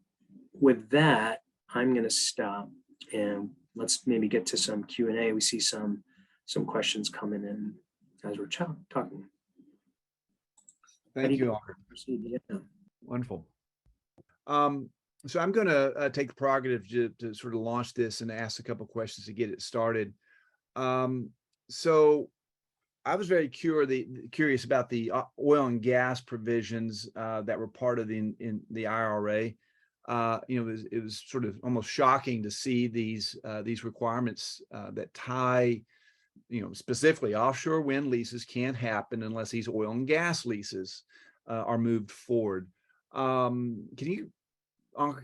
with that, I'm going to stop and let's maybe get to some Q&A. We see some questions coming in as we're talking. Thank you, Ankur. Wonderful. So I'm going to take the prerogative to sort of launch this and ask a couple of questions to get it started. So I was very curious about the oil and gas provisions that were part of the IRA. It was sort of almost shocking to see these requirements that tie, specifically offshore wind leases can't happen unless these oil and gas leases are moved forward. Can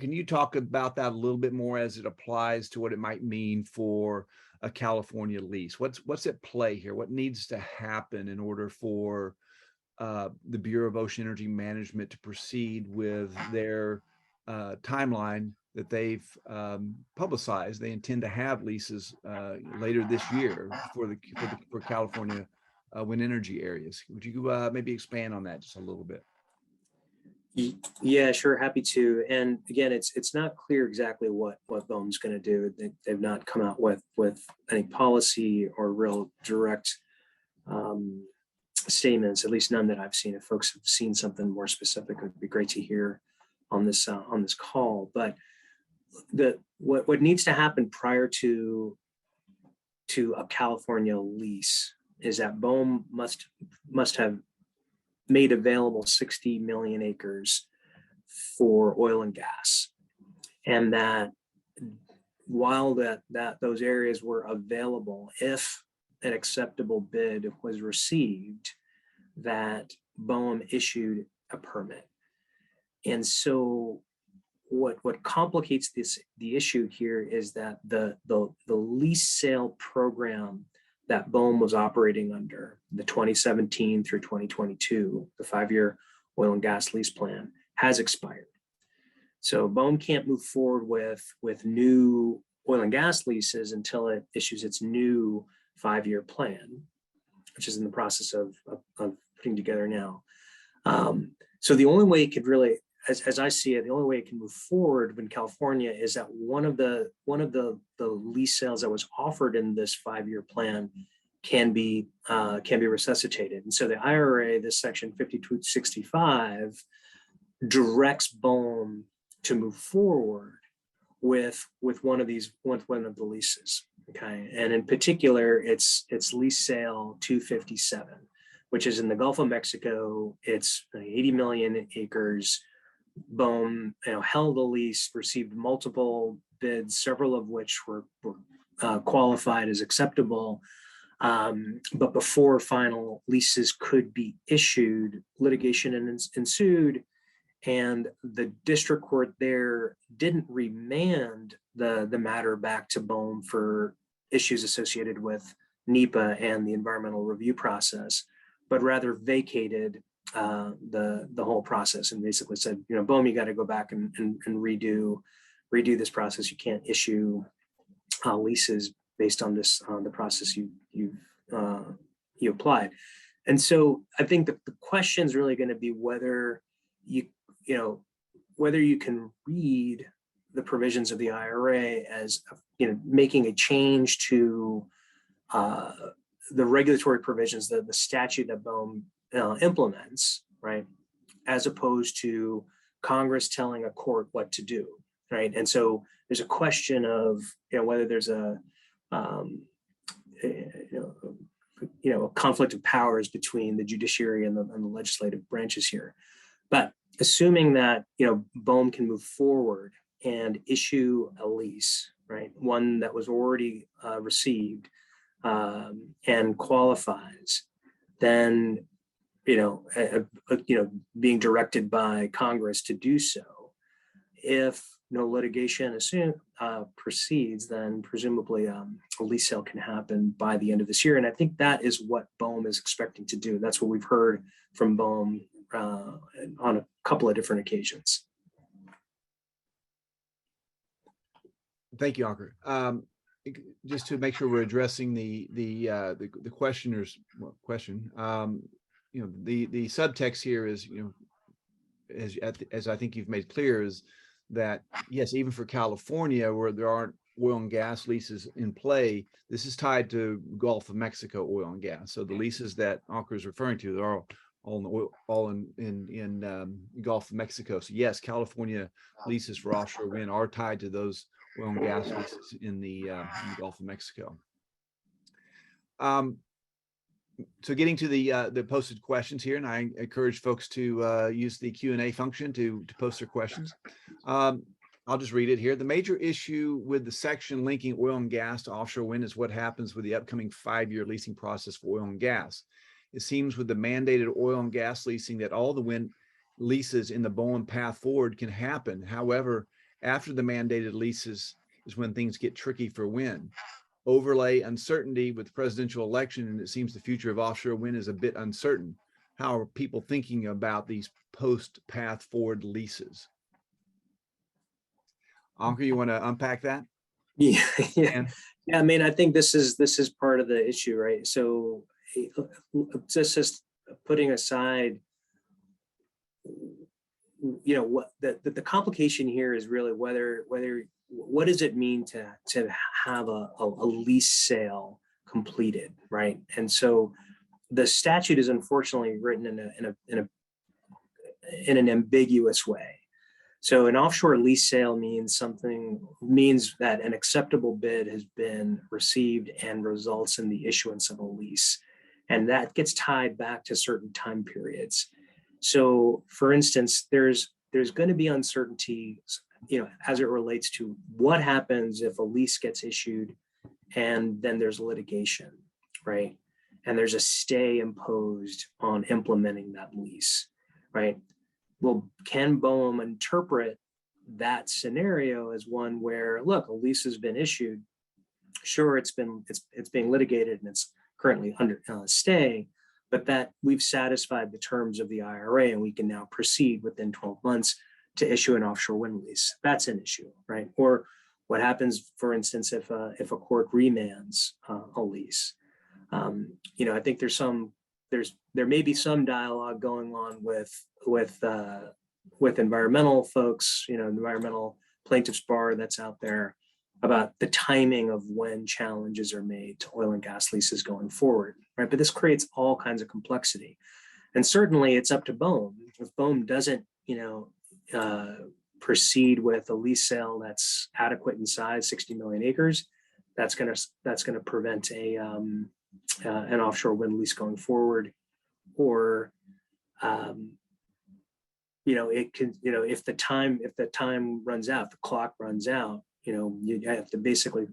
you talk about that a little bit more as it applies to what it might mean for a California lease? What's at play here? What needs to happen in order for the Bureau of Ocean Energy Management to proceed with their timeline that they've publicized. They intend to have leases later this year for California wind energy areas. Would you maybe expand on that just a little bit? Yeah, sure, happy to. And again, it's not clear exactly what BOEM's going to do. They've not come out with any policy or real direct statements, at least none that I've seen. If folks have seen something more specific, it would be great to hear on this call. But what needs to happen prior to a California lease is that BOEM must have made available 60 million acres for oil and gas, and that while those areas were available, if an acceptable bid was received, that BOEM issued a permit. And so what complicates the issue here is that the lease sale program that BOEM was operating under, the 2017 through 2022, the 5-year oil and gas lease plan, has expired. So BOEM can't move forward with new oil and gas leases until it issues its new 5-year plan, which is in the process of putting together now. So the only way it could really, as I see it, the only way it can move forward in California is that one of the lease sales that was offered in this 5-year plan can be resuscitated. And so the IRA, this section 5265, directs BOEM to move forward with one of the leases. Okay, and in particular, it's lease sale 257, which is in the Gulf of Mexico. It's 80 million acres. BOEM held the lease, received multiple bids, several of which were qualified as acceptable. But before final leases could be issued, litigation ensued, and the district court there didn't remand the matter back to BOEM for issues associated with NEPA and the environmental review process, but rather vacated the whole process and basically said, BOEM, you got to go back and redo this process. You can't issue leases based on the process you applied. And so I think the question is really going to be whether whether you can read the provisions of the IRA as making a change to the regulatory provisions, the statute that BOEM implements, right, as opposed to Congress telling a court what to do, right? And so there's a question of whether there's a conflict of powers between the judiciary and the legislative branches here. But assuming that BOEM can move forward and issue a lease, right, one that was already received and qualifies, then being directed by Congress to do so. If no litigation proceeds, then presumably a lease sale can happen by the end of this year. And I think that is what BOEM is expecting to do. That's what we've heard from BOEM on a couple of different occasions. Thank you, Ankur. Just to make sure we're addressing the questioner's question, the subtext here is, as I think you've made clear, is that yes, even for California, where there aren't oil and gas leases in play, this is tied to Gulf of Mexico oil and gas. So the leases that Ankur is referring to, they're all in Gulf of Mexico. So yes, California leases for offshore wind are tied to those oil and gas leases in the Gulf of Mexico. So getting to the posted questions here, and I encourage folks to use the Q&A function to post their questions. I'll just read it here. The major issue with the section linking oil and gas to offshore wind is what happens with the upcoming 5-year leasing process for oil and gas. It seems with the mandated oil and gas leasing that all the wind leases in the BOEM path forward can happen. However, after the mandated leases is when things get tricky for wind. Overlay uncertainty with the presidential election, and it seems the future of offshore wind is a bit uncertain. How are people thinking about these post path forward leases? Ankur, you want to unpack that? Yeah, yeah, And yeah. I mean, I think this is part of the issue, right? So just putting aside, what the complication here is really whether what does it mean to have a lease sale completed, right? And so the statute is unfortunately written in an ambiguous way. So an offshore lease sale means that an acceptable bid has been received and results in the issuance of a lease. And that gets tied back to certain time periods. So for instance, there's going to be uncertainty, as it relates to what happens if a lease gets issued and then there's litigation, right? And there's a stay imposed on implementing that lease, right? Well, can BOEM interpret that scenario as one where, look, a lease has been issued, sure, it's being litigated and it's currently under stay, but that we've satisfied the terms of the IRA and we can now proceed within 12 months to issue an offshore wind lease. That's an issue, right? Or what happens, for instance, if a court remands a lease? I think there may be some dialogue going on with environmental folks, environmental plaintiffs bar that's out there about the timing of when challenges are made to oil and gas leases going forward, right? But this creates all kinds of complexity. And certainly it's up to BOEM. If BOEM doesn't, proceed with a lease sale that's adequate in size, 60 million acres, that's gonna prevent an offshore wind lease going forward. Or, it can, if the time runs out, the clock runs out, you have to basically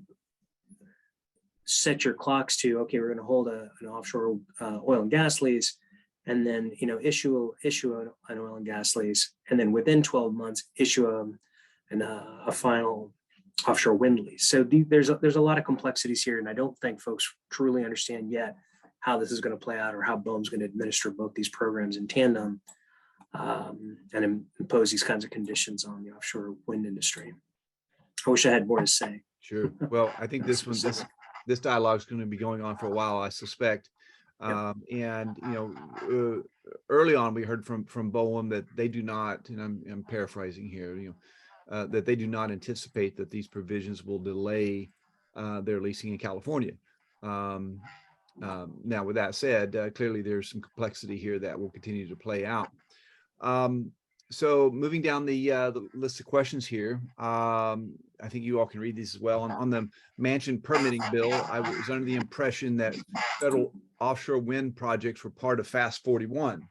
set your clocks to, okay, we're going to hold an offshore oil and gas lease, and then issue an oil and gas lease, and then within 12 months issue a final offshore wind lease. So there's a lot of complexities here, and I don't think folks truly understand yet how this is going to play out or how BOEM's going to administer both these programs in tandem and impose these kinds of conditions on the offshore wind industry. I wish I had more to say. sure. Well, I think this dialogue is going to be going on for a while, I suspect. And early on, we heard from BOEM that they do not, and I'm paraphrasing here, that they do not anticipate that these provisions will delay their leasing in California. Now, with that said, clearly there's some complexity here that will continue to play out. So moving down the list of questions here, I think you all can read these as well. On the Manchin permitting bill, I was under the impression that federal offshore wind projects were part of Fast 41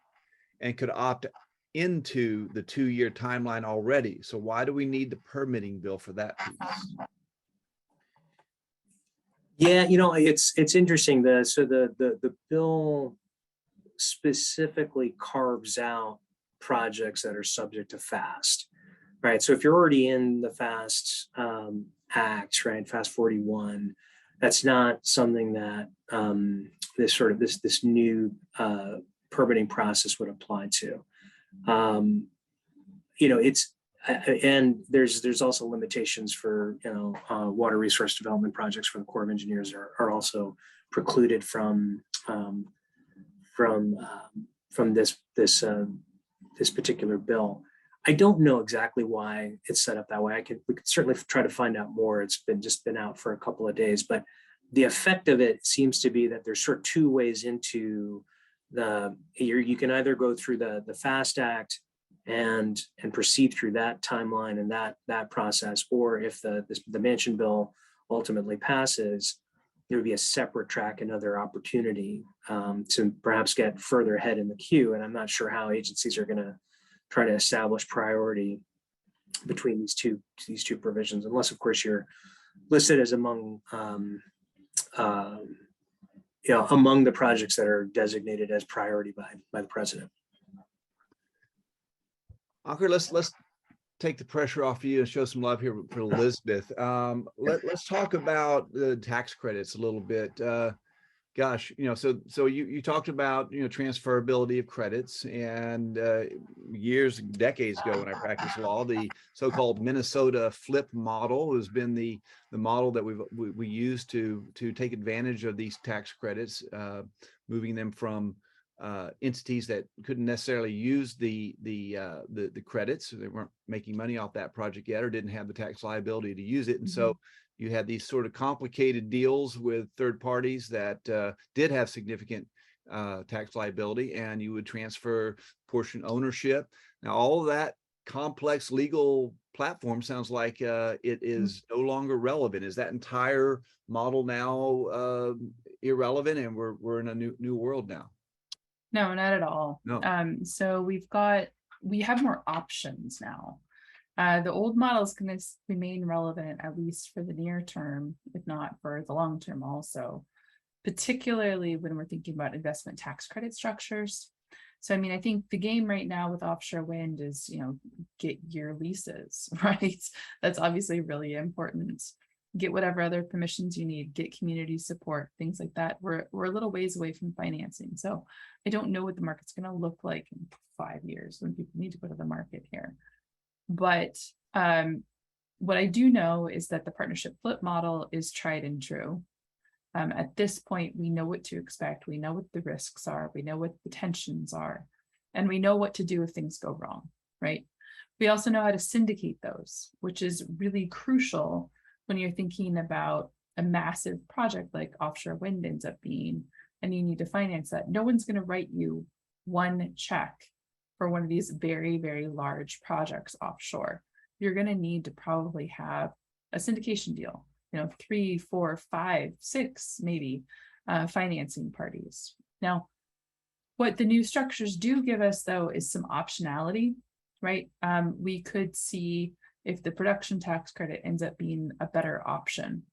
and could opt into the 2-year timeline already. So why do we need the permitting bill for that piece? Yeah, it's interesting. The bill specifically carves out projects that are subject to FAST, right? So if you're already in the FAST Act, right, Fast 41, that's not something that this new permitting process would apply to. And there's also limitations for water resource development projects for the Corps of Engineers are also precluded from this particular bill. I don't know exactly why it's set up that way. We could certainly try to find out more. It's been out for a couple of days, but the effect of it seems to be that there's sort of two ways into you can either go through the FAST Act and proceed through that timeline and that process, or if the Manchin bill ultimately passes, there would be a separate track, another opportunity to perhaps get further ahead in the queue. And I'm not sure how agencies are going to try to establish priority between these two provisions, unless of course you're listed as among the projects that are designated as priority by the president. Ankur, let's take the pressure off you and show some love here for Elizabeth. Let's talk about the tax credits a little bit. Gosh, so you talked about, transferability of credits, and decades ago when I practiced law, the so-called Minnesota flip model has been the model that we use to take advantage of these tax credits, moving them from entities that couldn't necessarily use the credits. They weren't making money off that project yet, or didn't have the tax liability to use it, and so you had these sort of complicated deals with third parties that did have significant tax liability, and you would transfer portion ownership. Now, all of that complex legal platform sounds like it is no longer relevant. Is that entire model now irrelevant, and we're in a new world now? No, not at all. No. So we have more options now. The old model is going to remain relevant, at least for the near term, if not for the long term also, particularly when we're thinking about investment tax credit structures. So, I mean, I think the game right now with offshore wind is, get your leases, right? That's obviously really important. Get whatever other permissions you need, get community support, things like that. We're a little ways away from financing. So I don't know what the market's going to look like in 5 years when people need to go to the market here. But what I do know is that the partnership flip model is tried and true. At this point, we know what to expect. We know what the risks are. We know what the tensions are. And we know what to do if things go wrong, right? We also know how to syndicate those, which is really crucial when you're thinking about a massive project like offshore wind ends up being, and you need to finance that. No one's going to write you one check for one of these very, very large projects offshore. You're going to need to probably have a syndication deal, 3, 4, 5, 6, maybe financing parties. Now, what the new structures do give us, though, is some optionality, right? We could see if the production tax credit ends up being a better option.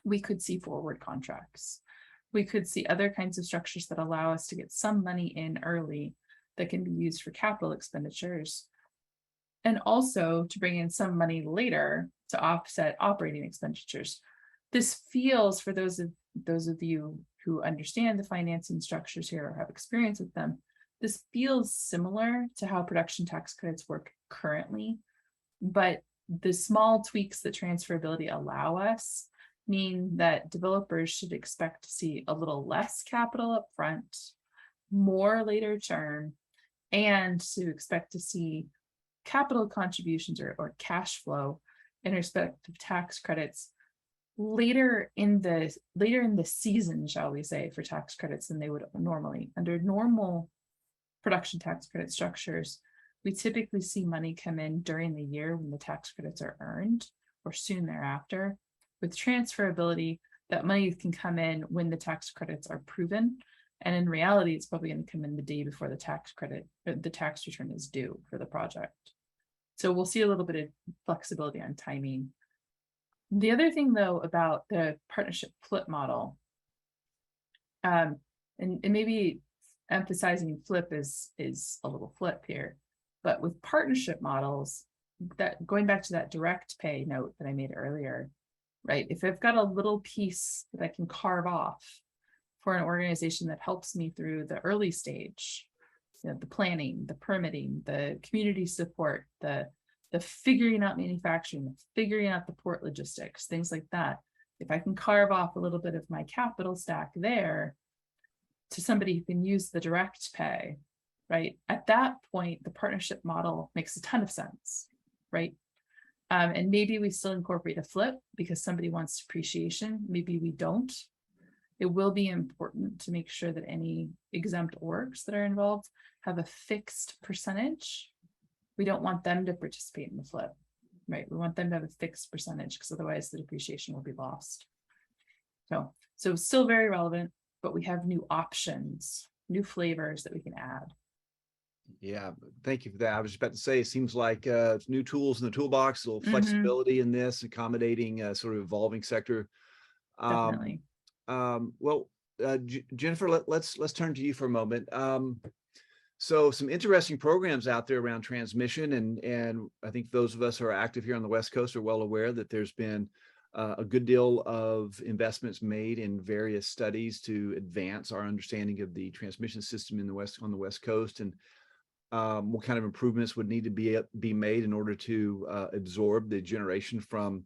We could see forward contracts. We could see other kinds of structures that allow us to get some money in early that can be used for capital expenditures, and also to bring in some money later to offset operating expenditures. This feels, for those of you who understand the financing structures here or have experience with them, this feels similar to how production tax credits work currently, but the small tweaks that transferability allow us mean that developers should expect to see a little less capital up front, more later term, and to expect to see capital contributions or cash flow in respect of tax credits later in the season, shall we say, for tax credits than they would normally. Under normal production tax credit structures, we typically see money come in during the year when the tax credits are earned or soon thereafter. With transferability, that money can come in when the tax credits are proven. And in reality, it's probably going to come in the day before the tax return is due for the project. So we'll see a little bit of flexibility on timing. The other thing, though, about the partnership flip model, and maybe emphasizing flip is a little flip here, but with partnership models, that going back to that direct pay note that I made earlier, right? If I've got a little piece that I can carve off for an organization that helps me through the early stage, the planning, the permitting, the community support, the figuring out manufacturing, the figuring out the port logistics, things like that. If I can carve off a little bit of my capital stack there to somebody who can use the direct pay, right? At that point, the partnership model makes a ton of sense, right? And maybe we still incorporate a flip because somebody wants depreciation. Maybe we don't. It will be important to make sure that any exempt orgs that are involved have a fixed percentage. We don't want them to participate in the flip, right? We want them to have a fixed percentage because otherwise the depreciation will be lost. So still very relevant, but we have new options, new flavors that we can add. Yeah, thank you for that. I was just about to say, it seems like new tools in the toolbox, a little flexibility in this, accommodating sort of evolving sector. Definitely. Well, Jennifer, let's turn to you for a moment. So some interesting programs out there around transmission, and I think those of us who are active here on the West Coast are well aware that there's been a good deal of investments made in various studies to advance our understanding of the transmission system in the on the West Coast, and what kind of improvements would need to be made in order to absorb the generation from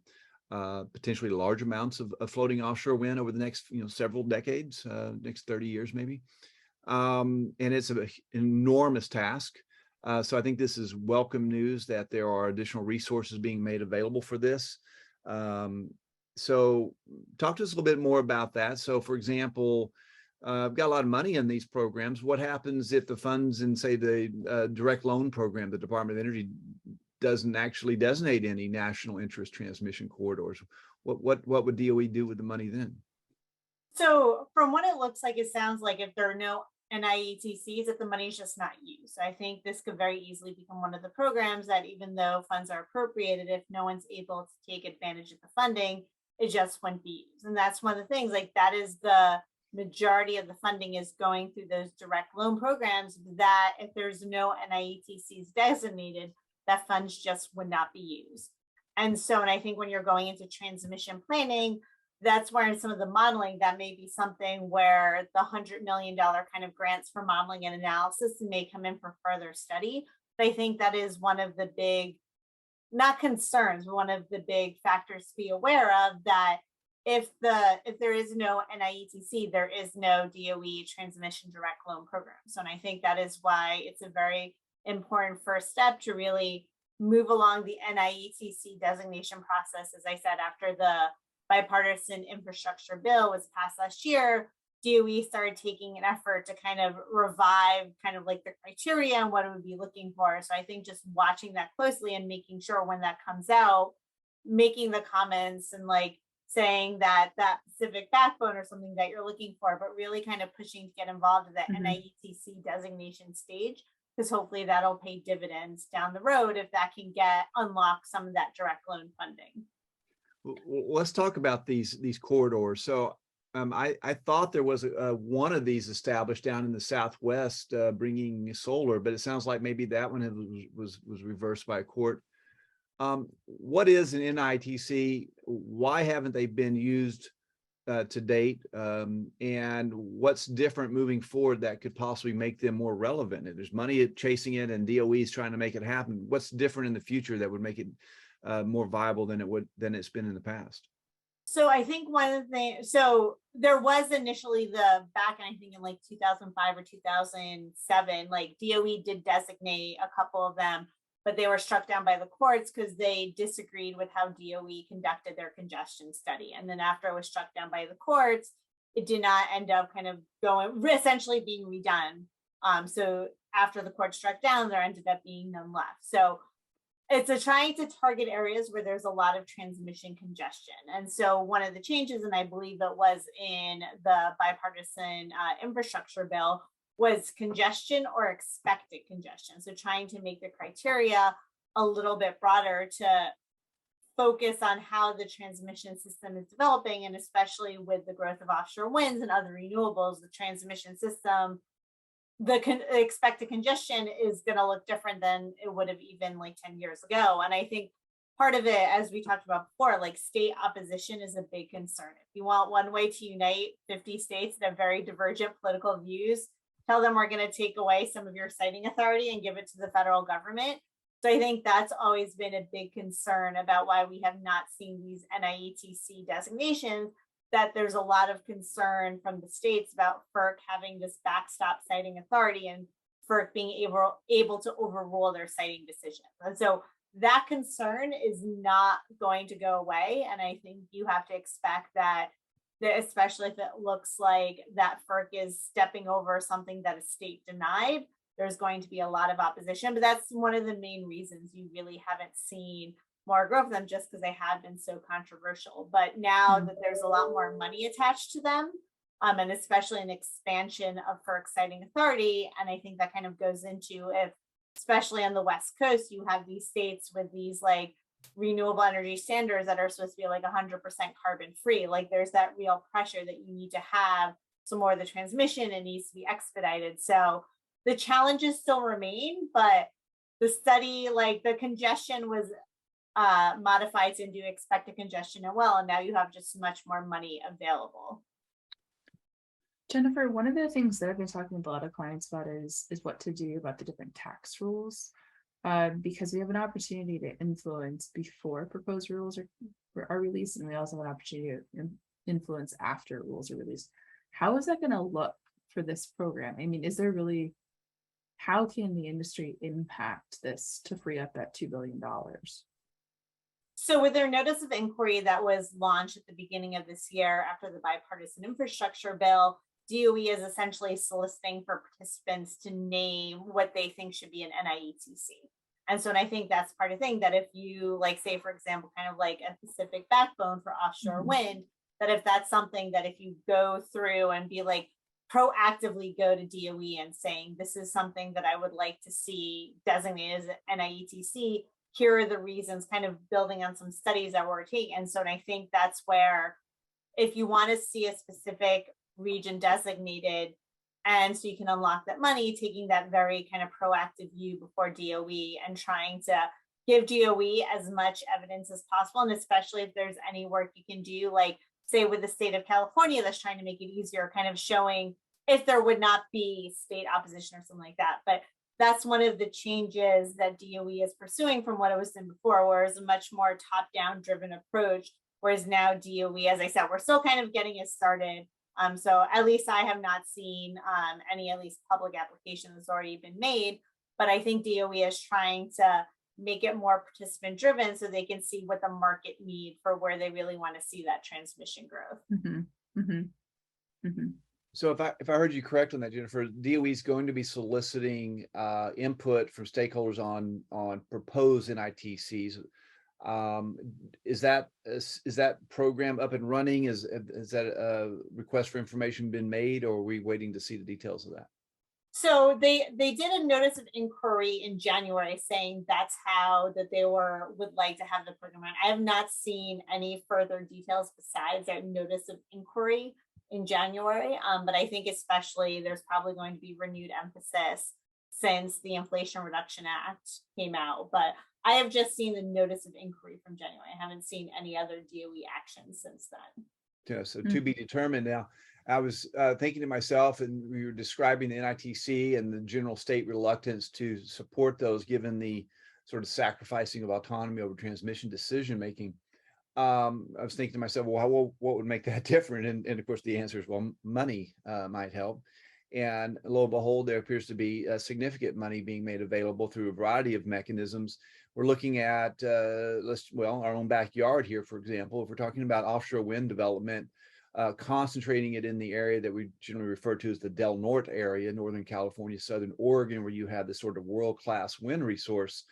potentially large amounts of floating offshore wind over the next several decades, next 30 years maybe. And it's an enormous task. So I think this is welcome news that there are additional resources being made available for this. So talk to us a little bit more about that. So for example, I've got a lot of money in these programs. What happens if the funds in, say, the direct loan program, the Department of Energy doesn't actually designate any national interest transmission corridors? What would DOE do with the money then? So from what it looks like, it sounds like if there are no NIETCs, if the money is just not used. So I think this could very easily become one of the programs that, even though funds are appropriated, if no one's able to take advantage of the funding, it just wouldn't be used. And that's one of the things, like that is the majority of the funding is going through those direct loan programs, that if there's no NIETCs designated, that funds just would not be used. And so, and I think when you're going into transmission planning, that's where in some of the modeling, that may be something where the $100 million kind of grants for modeling and analysis may come in for further study. But I think that is one of the big, not concerns, but one of the big factors to be aware of, that if there is no NIETC, there is no DOE transmission direct loan program. So, and I think that is why it's a very important first step to really move along the NIETC designation process. As I said, after the bipartisan infrastructure bill was passed last year, DOE started taking an effort to kind of revive kind of like the criteria and what it would be looking for. So I think just watching that closely and making sure when that comes out, making the comments and like saying that Pacific backbone or something that you're looking for, but really kind of pushing to get involved in that NIETC designation stage, because hopefully that'll pay dividends down the road if that can unlock some of that direct loan funding. Let's talk about these corridors. So I thought there was one of these established down in the Southwest bringing solar, but it sounds like maybe that one was reversed by a court. What is an NITC? Why haven't they been used to date? And what's different moving forward that could possibly make them more relevant? If there's money chasing it and DOE is trying to make it happen, what's different in the future that would make it more viable than it's been in the past? So I think one of the things, so there was initially back, I think in like 2005 or 2007, like DOE did designate a couple of them, but they were struck down by the courts because they disagreed with how DOE conducted their congestion study. And then after it was struck down by the courts, it did not end up kind of essentially being redone. So after the court struck down, there ended up being none left. So it's trying to target areas where there's a lot of transmission congestion. And so one of the changes, and I believe it was in the bipartisan infrastructure bill, was congestion or expected congestion. So trying to make the criteria a little bit broader to focus on how the transmission system is developing, and especially with the growth of offshore winds and other renewables, the transmission system, the expected congestion is going to look different than it would have even like 10 years ago. And I think part of it, as we talked about before, like state opposition is a big concern. If you want one way to unite 50 states that have very divergent political views, tell them we're going to take away some of your siting authority and give it to the federal government. So I think that's always been a big concern about why we have not seen these NIETC designations, that there's a lot of concern from the states about FERC having this backstop siting authority and FERC being able to overrule their siting decisions. And so that concern is not going to go away. And I think you have to expect that especially if it looks like that FERC is stepping over something that a state denied, there's going to be a lot of opposition. But that's one of the main reasons you really haven't seen more growth of them, just because they have been so controversial. But now that there's a lot more money attached to them, and especially an expansion of FERC siting authority, and I think that kind of goes into, if especially on the West Coast, you have these states with these like renewable energy standards that are supposed to be like 100% carbon free, like there's that real pressure that you need to have some more of the transmission, and needs to be expedited. So the challenges still remain, but the study, like the congestion was modified to do expected congestion and well, and now you have just much more money available. Jennifer, one of the things that I've been talking to a lot of clients about is what to do about the different tax rules, because we have an opportunity to influence before proposed rules are released, and we also have an opportunity to influence after rules are released. How is that going to look for this program? I mean, is there really, how can the industry impact this to free up that $2 billion? So with their notice of inquiry that was launched at the beginning of this year after the bipartisan infrastructure bill, DOE is essentially soliciting for participants to name what they think should be an NIETC. And so, and I think that's part of the thing, that if you, like, say, for example, kind of like a Pacific backbone for offshore wind, that if that's something that if you go through and be like, proactively go to DOE and saying, this is something that I would like to see designated as an NIETC, here are the reasons, kind of building on some studies that were taken. And so, and I think that's where, if you want to see a specific region designated, and so you can unlock that money, taking that very kind of proactive view before DOE and trying to give DOE as much evidence as possible. And especially if there's any work you can do, like say with the state of California, that's trying to make it easier, kind of showing if there would not be state opposition or something like that. But that's one of the changes that DOE is pursuing from what it was in before, where it's a much more top-down driven approach. Whereas now DOE, as I said, we're still kind of getting it started. So at least I have not seen any at least public application that's already been made, but I think DOE is trying to make it more participant driven so they can see what the market need for where they really want to see that transmission growth. So if I heard you correct on that, Jennifer, DOE is going to be soliciting input from stakeholders on proposed NITCs. Is that program up and running? Is that a request for information been made, or are we waiting to see the details of that? So they did a notice of inquiry in January saying that's how that they would like to have the program run. I have not seen any further details besides that notice of inquiry in January, but I think especially there's probably going to be renewed emphasis since the Inflation Reduction Act came out. But I have just seen the notice of inquiry from January. I haven't seen any other DOE actions since then. Yeah, so to be determined. Now, I was thinking to myself, and we were describing the NITC and the general state reluctance to support those, given the sort of sacrificing of autonomy over transmission decision making. I was thinking to myself, well, what would make that different? And of course, the answer is, well, money might help. And lo and behold, there appears to be significant money being made available through a variety of mechanisms. We're looking at, our own backyard here, for example. If we're talking about offshore wind development, concentrating it in the area that we generally refer to as the Del Norte area, Northern California, Southern Oregon, where you have this sort of world-class wind resource.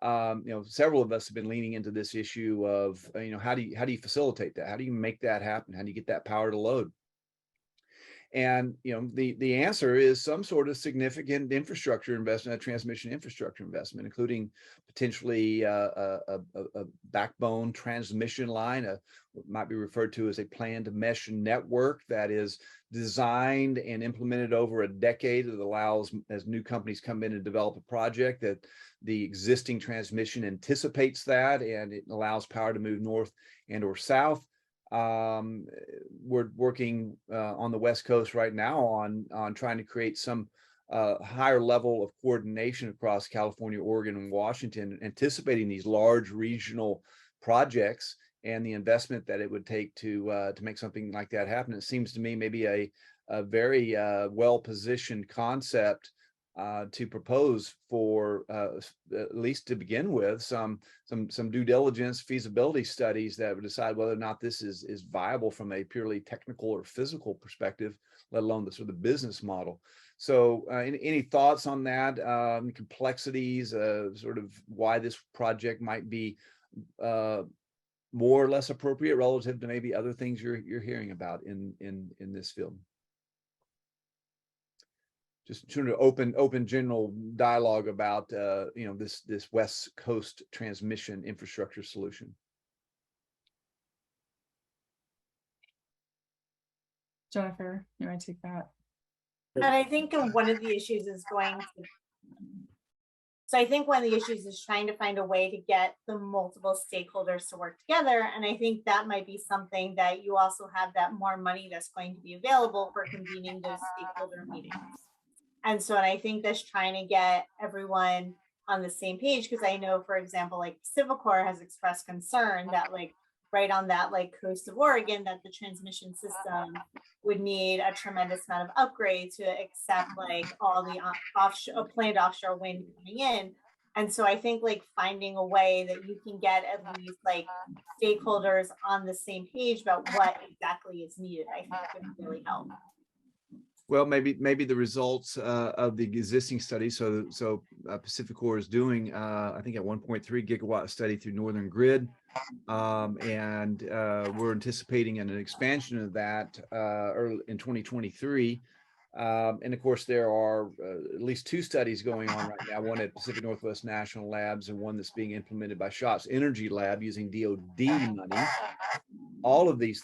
Several of us have been leaning into this issue of, how do you facilitate that? How do you make that happen? How do you get that power to load? And the answer is some sort of significant infrastructure investment, a transmission infrastructure investment, including potentially a backbone transmission line, what might be referred to as a planned mesh network that is designed and implemented over a decade that allows, as new companies come in and develop a project, that the existing transmission anticipates that and it allows power to move north and or south. We're working on the West Coast right now on trying to create some higher level of coordination across California, Oregon, and Washington, anticipating these large regional projects and the investment that it would take to make something like that happen. It seems to me maybe a very well-positioned concept to propose for at least to begin with some due diligence feasibility studies that would decide whether or not this is viable from a purely technical or physical perspective, let alone the sort of business model. So any thoughts on that, complexities, sort of why this project might be more or less appropriate relative to maybe other things you're hearing about in this field? Just sort of open general dialogue about this West Coast transmission infrastructure solution. Jennifer, you want to take that? And I think one of the issues is going to, So I think one of the issues is trying to find a way to get the multiple stakeholders to work together. And I think that might be something that you also have, that more money that's going to be available for convening those stakeholder meetings. And so, and I think that's trying to get everyone on the same page, because I know, for example, like Civicor has expressed concern that like right on that like coast of Oregon, that the transmission system would need a tremendous amount of upgrade to accept like all the offshore planned offshore wind coming in. And so I think like finding a way that you can get at least like stakeholders on the same page about what exactly is needed, I think would really help. Well, maybe the results of the existing study. So Pacificor is doing, I think, a 1.3 gigawatt study through Northern Grid, and we're anticipating an expansion of that early in 2023. And of course, there are at least 2 studies going on right now, one at Pacific Northwest National Labs and one that's being implemented by Shots Energy Lab using DOD money. All of these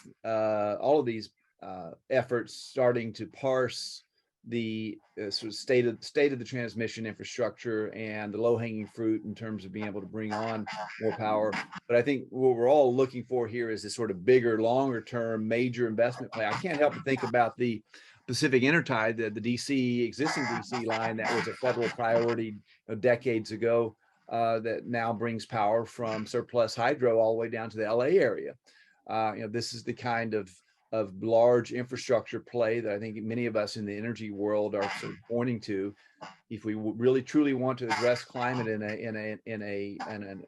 efforts starting to parse the sort of state of the transmission infrastructure and the low-hanging fruit in terms of being able to bring on more power. But I think what we're all looking for here is this sort of bigger, longer-term, major investment plan. I can't help but think about the Pacific Intertide, the existing DC line that was a federal priority decades ago, that now brings power from surplus hydro all the way down to the LA area. This is the kind of large infrastructure play that I think many of us in the energy world are sort of pointing to. If we really truly want to address climate in an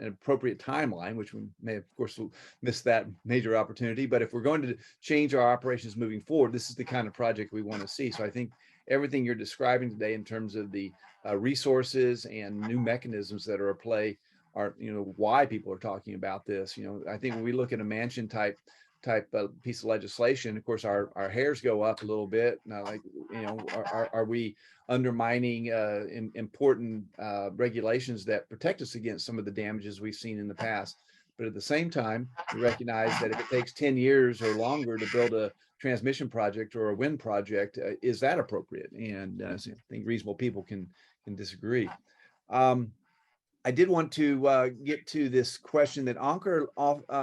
appropriate timeline, which we may of course miss that major opportunity, but if we're going to change our operations moving forward, this is the kind of project we want to see. So I think everything you're describing today in terms of the resources and new mechanisms that are at play are, why people are talking about this. I think when we look at a mansion type piece of legislation, of course our hairs go up a little bit. Now, like, are we undermining important regulations that protect us against some of the damages we've seen in the past? But at the same time, we recognize that if it takes 10 years or longer to build a transmission project or a wind project, is that appropriate? And so I think reasonable people can disagree. I did want to get to this question that Ankur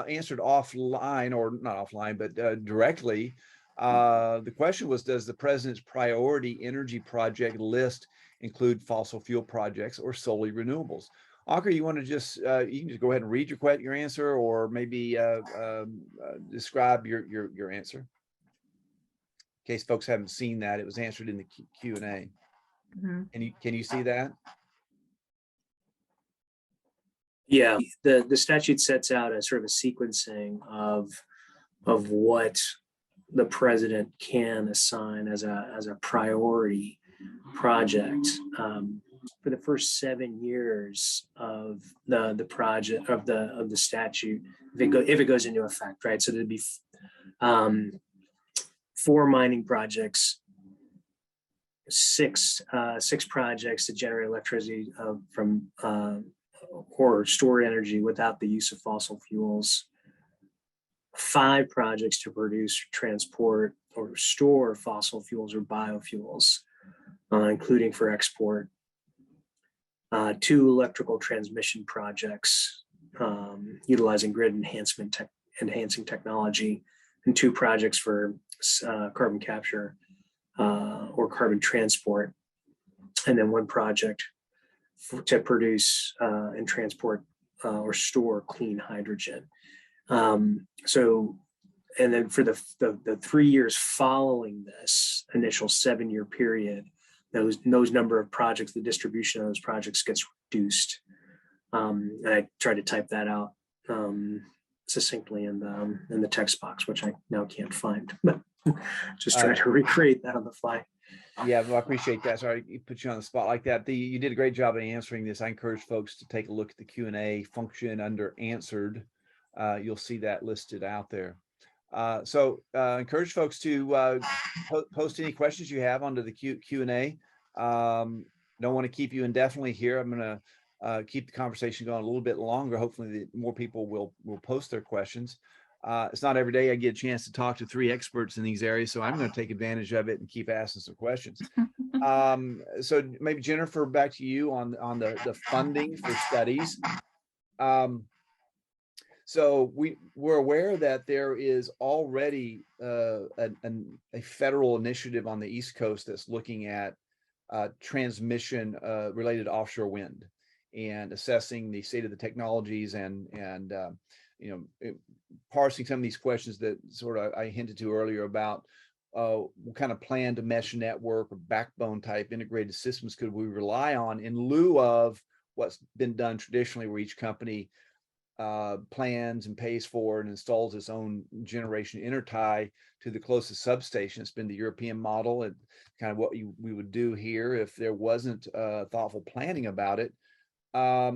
answered offline, or not offline, but directly. The question was, does the president's priority energy project list include fossil fuel projects or solely renewables? Ankur, you want to just, you can just go ahead and read your answer, or maybe describe your answer. In case folks haven't seen that, it was answered in the Q&A. Mm-hmm. Can you see that? Yeah, the statute sets out a sort of a sequencing of what the president can assign as a priority project for the first 7 years of the project of the statute, if it goes into effect, right? So there'd be 4 mining projects, 6 projects to generate electricity from or store energy without the use of fossil fuels, 5 projects to produce, transport, or store fossil fuels or biofuels, including for export, 2 electrical transmission projects utilizing grid enhancing technology, and 2 projects for carbon capture or carbon transport, and then 1 project to produce and transport or store clean hydrogen. So, and then for the 3 years following this initial 7-year period, those number of projects, the distribution of those projects gets reduced. And I tried to type that out succinctly in the text box, which I now can't find, but just try to recreate that on the fly. Yeah, well, I appreciate that. Sorry to put you on the spot like that. You did a great job of answering this. I encourage folks to take a look at the Q&A function under answered. You'll see that listed out there. So encourage folks to post any questions you have onto the Q&A. Don't want to keep you indefinitely here. I'm going to keep the conversation going a little bit longer. Hopefully more people will post their questions. It's not every day I get a chance to talk to 3 experts in these areas, so I'm going to take advantage of it and keep asking some questions. So maybe Jennifer, back to you on the funding for studies. So we're aware that there is already a federal initiative on the East Coast that's looking at transmission related offshore wind and assessing the state of the technologies and parsing some of these questions that sort of I hinted to earlier about what kind of plan to mesh network or backbone type integrated systems could we rely on in lieu of what's been done traditionally, where each company plans and pays for and installs its own generation intertie to the closest substation. It's been the European model and kind of what we would do here if there wasn't thoughtful planning about it. What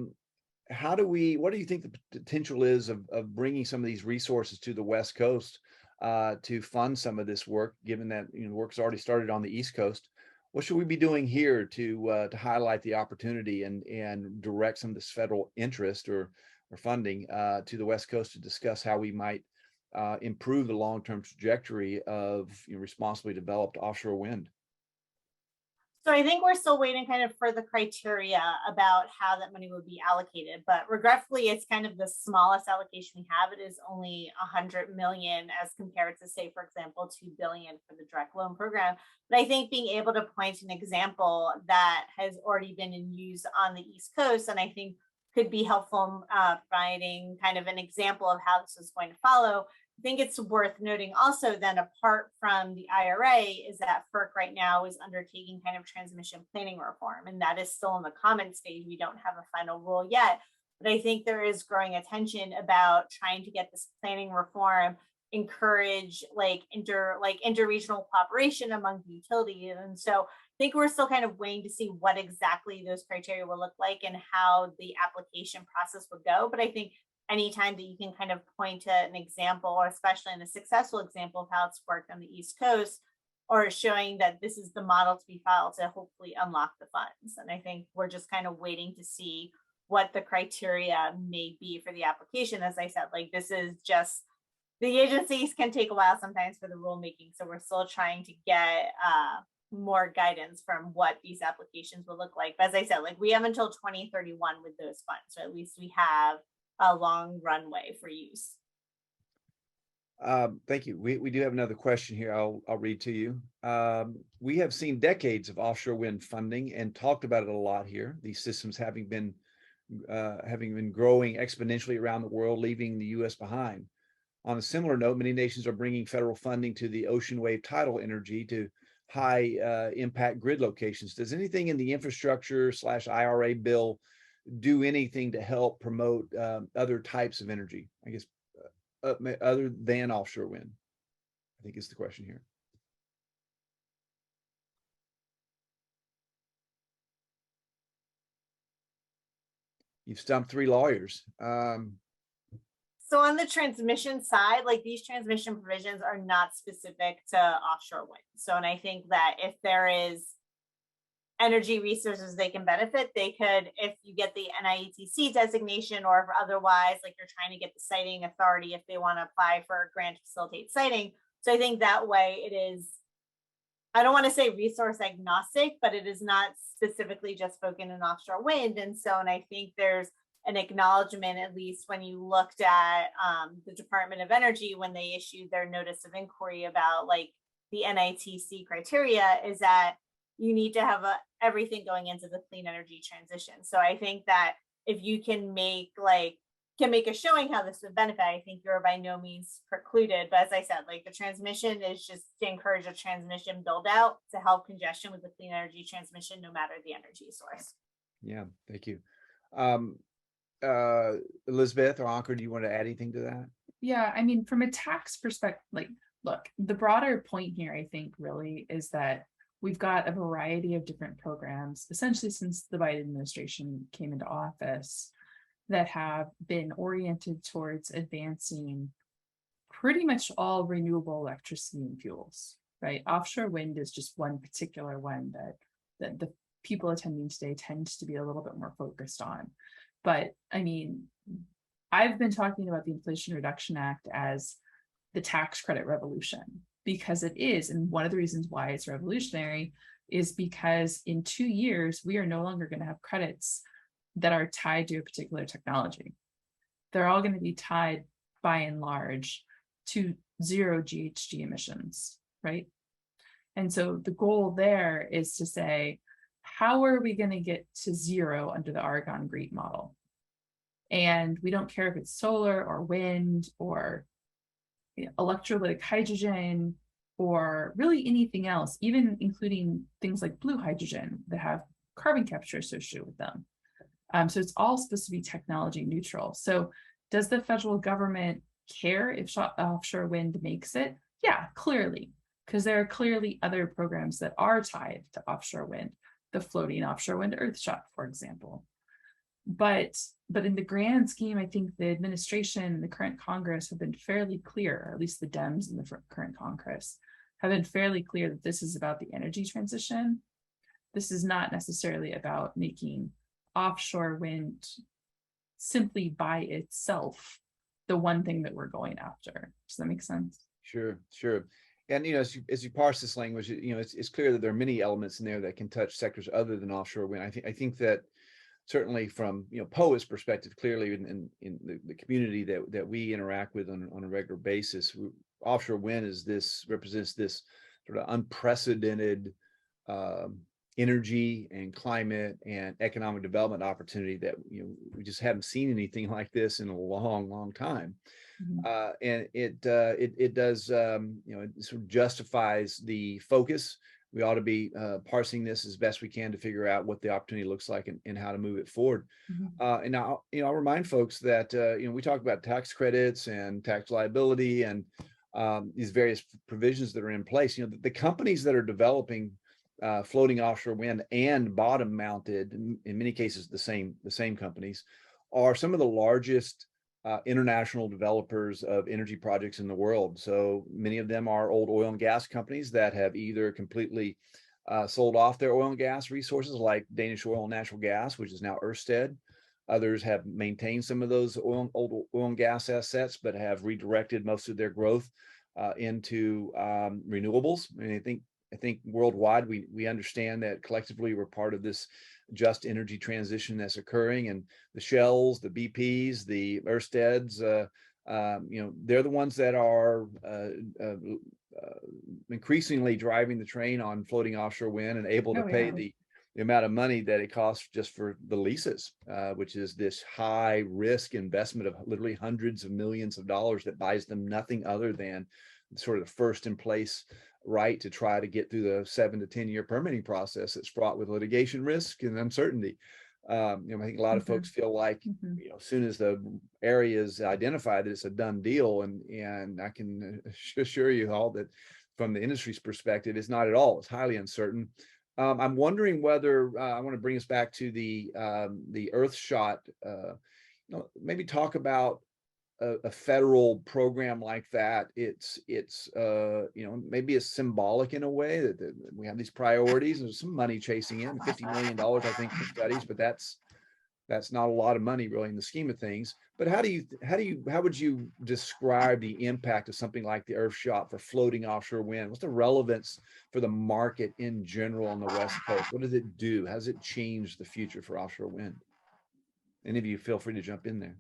do you think the potential is of bringing some of these resources to the West Coast to fund some of this work, given that work's already started on the East Coast? What should we be doing here to highlight the opportunity and direct some of this federal interest or funding to the West Coast to discuss how we might improve the long-term trajectory of responsibly developed offshore wind? So I think we're still waiting kind of for the criteria about how that money would be allocated, but regretfully, it's kind of the smallest allocation we have. It is only 100 million as compared to, say, for example, 2 billion for the direct loan program. But I think being able to point an example that has already been in use on the East Coast, and I think could be helpful providing kind of an example of how this is going to follow. I think it's worth noting also then, apart from the IRA, is that FERC right now is undertaking kind of transmission planning reform, and that is still in the comment stage. We don't have a final rule yet, but I think there is growing attention about trying to get this planning reform encourage interregional cooperation among the utilities. And so I think we're still kind of waiting to see what exactly those criteria will look like and how the application process would go. But I think anytime that you can kind of point to an example, or especially in a successful example of how it's worked on the East Coast, or showing that this is the model to be followed to hopefully unlock the funds. And I think we're just kind of waiting to see what the criteria may be for the application. As I said, this is just, the agencies can take a while sometimes for the rulemaking. So we're still trying to get more guidance from what these applications will look like. But as I said, we have until 2031 with those funds. So at least we have a long runway for use. Thank you. We do have another question here. I'll read to you. We have seen decades of offshore wind funding and talked about it a lot here. These systems having been growing exponentially around the world, leaving the U.S. behind. On a similar note, many nations are bringing federal funding to the ocean wave tidal energy to high impact grid locations. Does anything in the infrastructure / IRA bill do anything to help promote other types of energy, I guess, other than offshore wind? I think is the question here. You've stumped 3 lawyers. So on the transmission side, these transmission provisions are not specific to offshore wind. So, and I think that if there is energy resources they can benefit, they could, if you get the NIETC designation, or if otherwise, you're trying to get the siting authority if they want to apply for a grant to facilitate siting. So I think that way it is, I don't want to say resource agnostic, but it is not specifically just spoken in offshore wind. And so, and I think there's an acknowledgement, at least when you looked at the Department of Energy, when they issued their notice of inquiry about the NITC criteria, is that you need to have everything going into the clean energy transition. So I think that if you can make a showing how this would benefit, I think you're by no means precluded. But as I said, the transmission is just to encourage a transmission build out to help congestion with the clean energy transmission, no matter the energy source. Yeah, thank you. Elizabeth or Ankur, do you want to add anything to that? Yeah, I mean, from a tax perspective, look, the broader point here, I think, really is that we've got a variety of different programs, essentially since the Biden administration came into office, that have been oriented towards advancing pretty much all renewable electricity and fuels, right? Offshore wind is just one particular one that the people attending today tends to be a little bit more focused on. But I mean, I've been talking about the Inflation Reduction Act as the tax credit revolution, because it is, and one of the reasons why it's revolutionary is because in 2 years, we are no longer going to have credits that are tied to a particular technology. They're all going to be tied by and large to 0 GHG emissions, right? And so the goal there is to say, how are we going to get to 0 under the Argonne GREET model? And we don't care if it's solar or wind or electrolytic hydrogen or really anything else, even including things like blue hydrogen that have carbon capture associated with them. So it's all supposed to be technology neutral. So does the federal government care if offshore wind makes it? Yeah, clearly, because there are clearly other programs that are tied to offshore wind, the floating offshore wind Earthshot, for example. But in the grand scheme, I think the administration and the current Congress have been fairly clear, or at least the Dems in the current Congress have been fairly clear that this is about the energy transition. This is not necessarily about making offshore wind simply by itself the one thing that we're going after. Does that make sense? Sure, sure. And as you parse this language, it's clear that there are many elements in there that can touch sectors other than offshore wind. I think that certainly from POE's perspective, clearly in the community that we interact with on a regular basis, offshore wind represents this sort of unprecedented energy and climate and economic development opportunity that we just haven't seen anything like this in a long time. Mm-hmm. And it does it sort of justifies the focus. We ought to be parsing this as best we can to figure out what the opportunity looks like and how to move it forward. Mm-hmm. And now, I'll remind folks that we talk about tax credits and tax liability and these various provisions that are in place. The companies that are developing floating offshore wind and bottom mounted, in many cases the same companies, are some of the largest international developers of energy projects in the world. So many of them are old oil and gas companies that have either completely sold off their oil and gas resources, like Danish Oil and Natural Gas, which is now Ørsted. Others have maintained some of those old oil and gas assets, but have redirected most of their growth into renewables. I mean, I think worldwide we understand that collectively we're part of this just energy transition that's occurring, and the Shells, the BPs, the Ørsteds, they're the ones that are increasingly driving the train on floating offshore wind and able to pay the amount of money that it costs just for the leases, which is this high risk investment of literally hundreds of millions of dollars that buys them nothing other than sort of the first in place right to try to get through the 7 to 10 year permitting process that's fraught with litigation risk and uncertainty. I think a lot of folks feel like as soon as the area is identified, it's a done deal, and I can assure you all that from the industry's perspective, it's not at all. It's highly uncertain. I'm wondering whether I want to bring us back to the Earthshot. Maybe talk about a federal program like that. It's maybe it's symbolic in a way that we have these priorities. There's some money chasing in, $50 million, I think, for studies, but that's not a lot of money really in the scheme of things. But how would you describe the impact of something like the Earthshot for floating offshore wind? What's the relevance for the market in general on the West Coast? What does it do? How does it change the future for offshore wind? Any of you feel free to jump in there.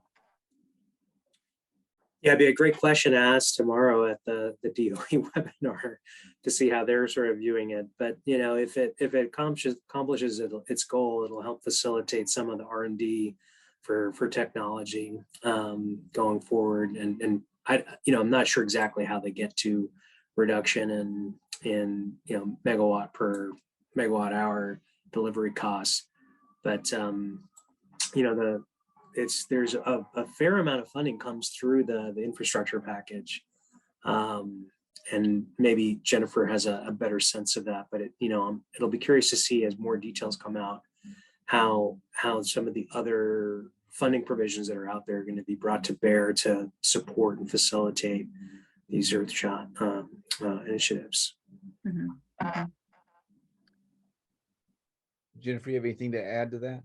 Yeah, it'd be a great question to ask tomorrow at the DOE webinar to see how they're sort of viewing it. But if it accomplishes its goal, it'll help facilitate some of the R&D for technology going forward. And I'm not sure exactly how they get to reduction in megawatt per megawatt hour delivery costs, but there's a fair amount of funding comes through the infrastructure package, and maybe Jennifer has a better sense of that. But it'll be curious to see as more details come out how some of the other funding provisions that are out there are going to be brought to bear to support and facilitate these Earthshot initiatives. Jennifer, you have anything to add to that?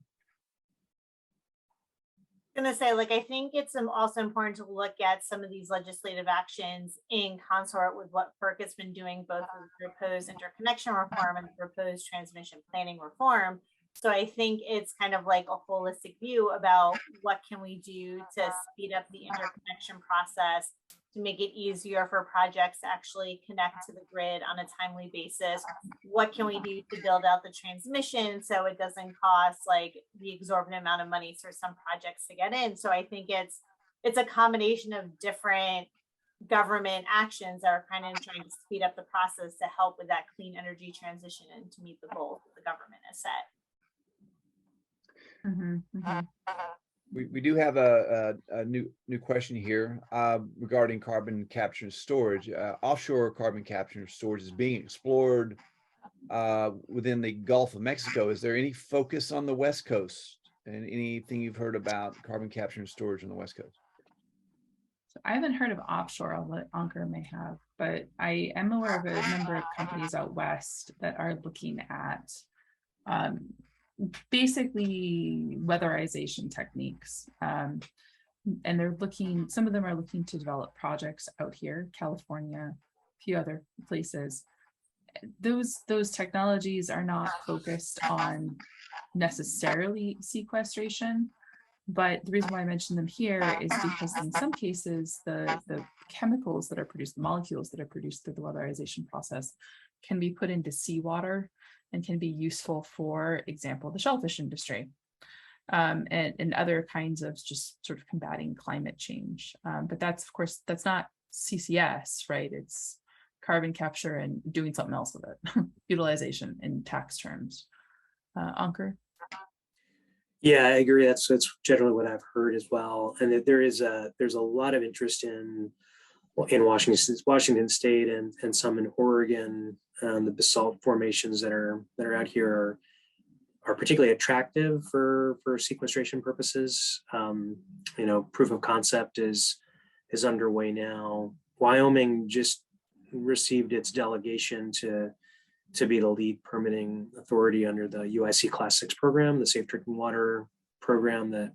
Gonna say, like, I think it's also important to look at some of these legislative actions in consort with what FERC has been doing, both with proposed interconnection reform and proposed transmission planning reform. So I think it's kind of like a holistic view about what can we do to speed up the interconnection process, to make it easier for projects to actually connect to the grid on a timely basis. What can we do to build out the transmission so it doesn't cost like the exorbitant amount of money for some projects to get in? So I think it's a combination of different government actions that are kind of trying to speed up the process to help with that clean energy transition and to meet the goals that the government has set. We do have a new question here regarding carbon capture and storage. Offshore carbon capture and storage is being explored within the Gulf of Mexico. Is there any focus on the West Coast and anything you've heard about carbon capture and storage on the West Coast? So I haven't heard of offshore, although Ankur may have, but I am aware of a number of companies out west that are looking at basically weatherization techniques. And they're looking, some of them are looking to develop projects out here, California, a few other places. Those technologies are not focused on necessarily sequestration, but the reason why I mention them here is because in some cases, the chemicals that are produced, the molecules that are produced through the weatherization process can be put into seawater and can be useful, for example, the shellfish industry and other kinds of just sort of combating climate change. But that's, of course, that's not CCS, right? It's carbon capture and doing something else with it, utilization in tax terms. Ankur? Yeah, I agree. That's generally what I've heard as well. And that there's a lot of interest in Washington State and some in Oregon. The basalt formations that are out here are particularly attractive for sequestration purposes. Proof of concept is underway now. Wyoming just received its delegation to be the lead permitting authority under the UIC Class 6 program, the Safe Drinking Water program that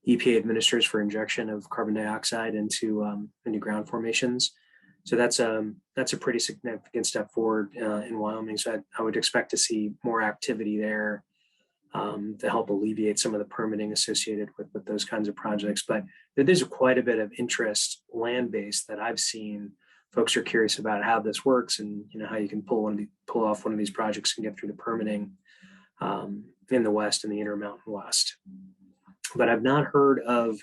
EPA administers for injection of carbon dioxide into ground formations. So that's a pretty significant step forward in Wyoming. So I would expect to see more activity there to help alleviate some of the permitting associated with those kinds of projects. But there's quite a bit of interest land-based that I've seen. Folks are curious about how this works and how you can pull off one of these projects and get through the permitting in the West and the Intermountain West. But I've not heard of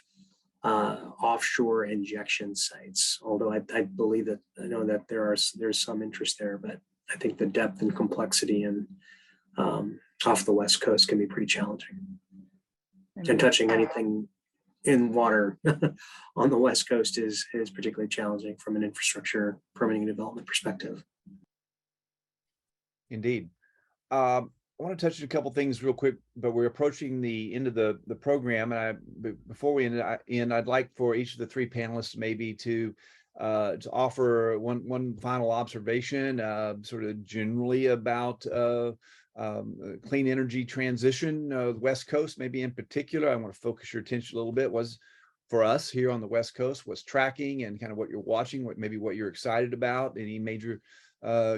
offshore injection sites, although I believe that I know that there's some interest there, but I think the depth and complexity and off the West Coast can be pretty challenging. And touching anything in water on the West Coast is particularly challenging from an infrastructure permitting and development perspective. Indeed. I want to touch on a couple things real quick, but we're approaching the end of the program. And before we end, I'd like for each of the three panelists maybe to offer one final observation, sort of generally about clean energy transition, the West Coast, maybe in particular. I want to focus your attention a little bit. Was for us here on the West Coast, was tracking and kind of what you're watching, what you're excited about, any major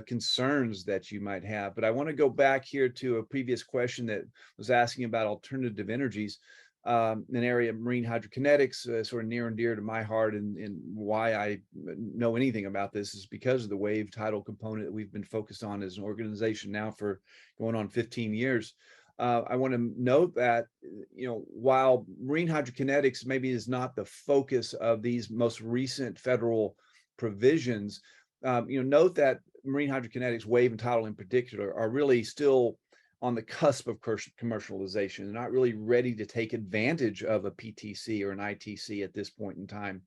concerns that you might have. But I want to go back here to a previous question that was asking about alternative energies, an area of marine hydrokinetics, sort of near and dear to my heart, and why I know anything about this is because of the wave tidal component that we've been focused on as an organization now for going on 15 years. I want to note that, while marine hydrokinetics maybe is not the focus of these most recent federal provisions, note that marine hydrokinetics, wave and tidal in particular, are really still on the cusp of commercialization. They're not really ready to take advantage of a PTC or an ITC at this point in time.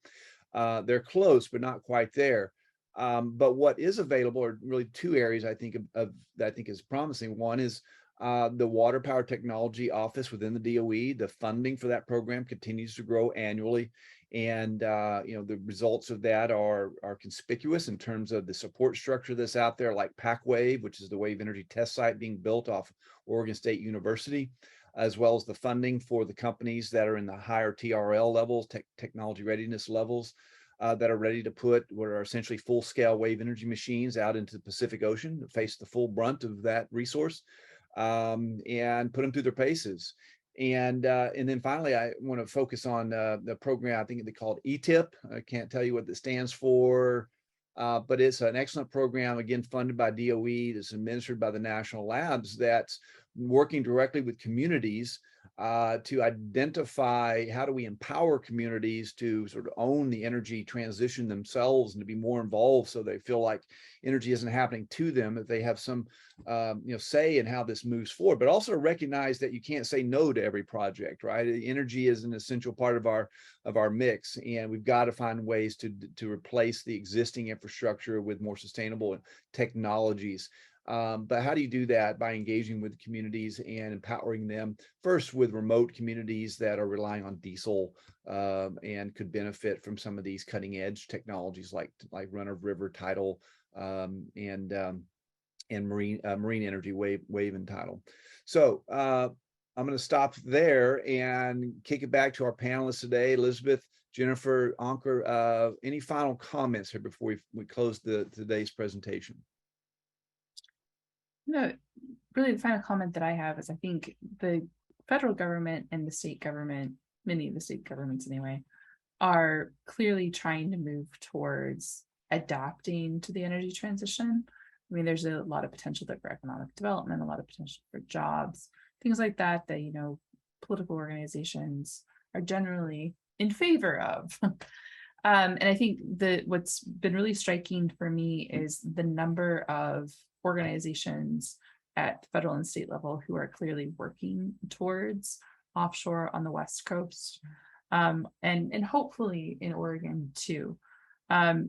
They're close, but not quite there. But what is available are really two areas I think that I think is promising. One is the Water Power Technology Office within the DOE. The funding for that program continues to grow annually. And the results of that are conspicuous in terms of the support structure that's out there, like PacWave, which is the wave energy test site being built off Oregon State University. as well as the funding for the companies that are in the higher TRL levels, technology readiness levels, that are ready to put what are essentially full-scale wave energy machines out into the Pacific Ocean to face the full brunt of that resource, and put them through their paces. And then finally, I want to focus on the program. I think they call it ETIP. I can't tell you what it stands for, but it's an excellent program, again, funded by DOE, that's administered by the national labs, that's working directly with communities to identify how do we empower communities to sort of own the energy transition themselves and to be more involved, so they feel like energy isn't happening to them, that they have some say in how this moves forward, but also recognize that you can't say no to every project, right? Energy is an essential part of our mix, and we've got to find ways to replace the existing infrastructure with more sustainable technologies. But how do you do that? By engaging with communities and empowering them, first with remote communities that are relying on diesel and could benefit from some of these cutting edge technologies like run of river tidal and marine energy, wave and tidal. So I'm going to stop there and kick it back to our panelists today. Elizabeth, Jennifer, Ankur, any final comments here before we close today's presentation? No, really the final comment that I have is I think the federal government and the state government, many of the state governments anyway, are clearly trying to move towards adapting to the energy transition. I mean, there's a lot of potential there for economic development, a lot of potential for jobs, things like that, political organizations are generally in favor of. And I think what's been really striking for me is the number of organizations at federal and state level who are clearly working towards offshore on the West Coast, and hopefully in Oregon too.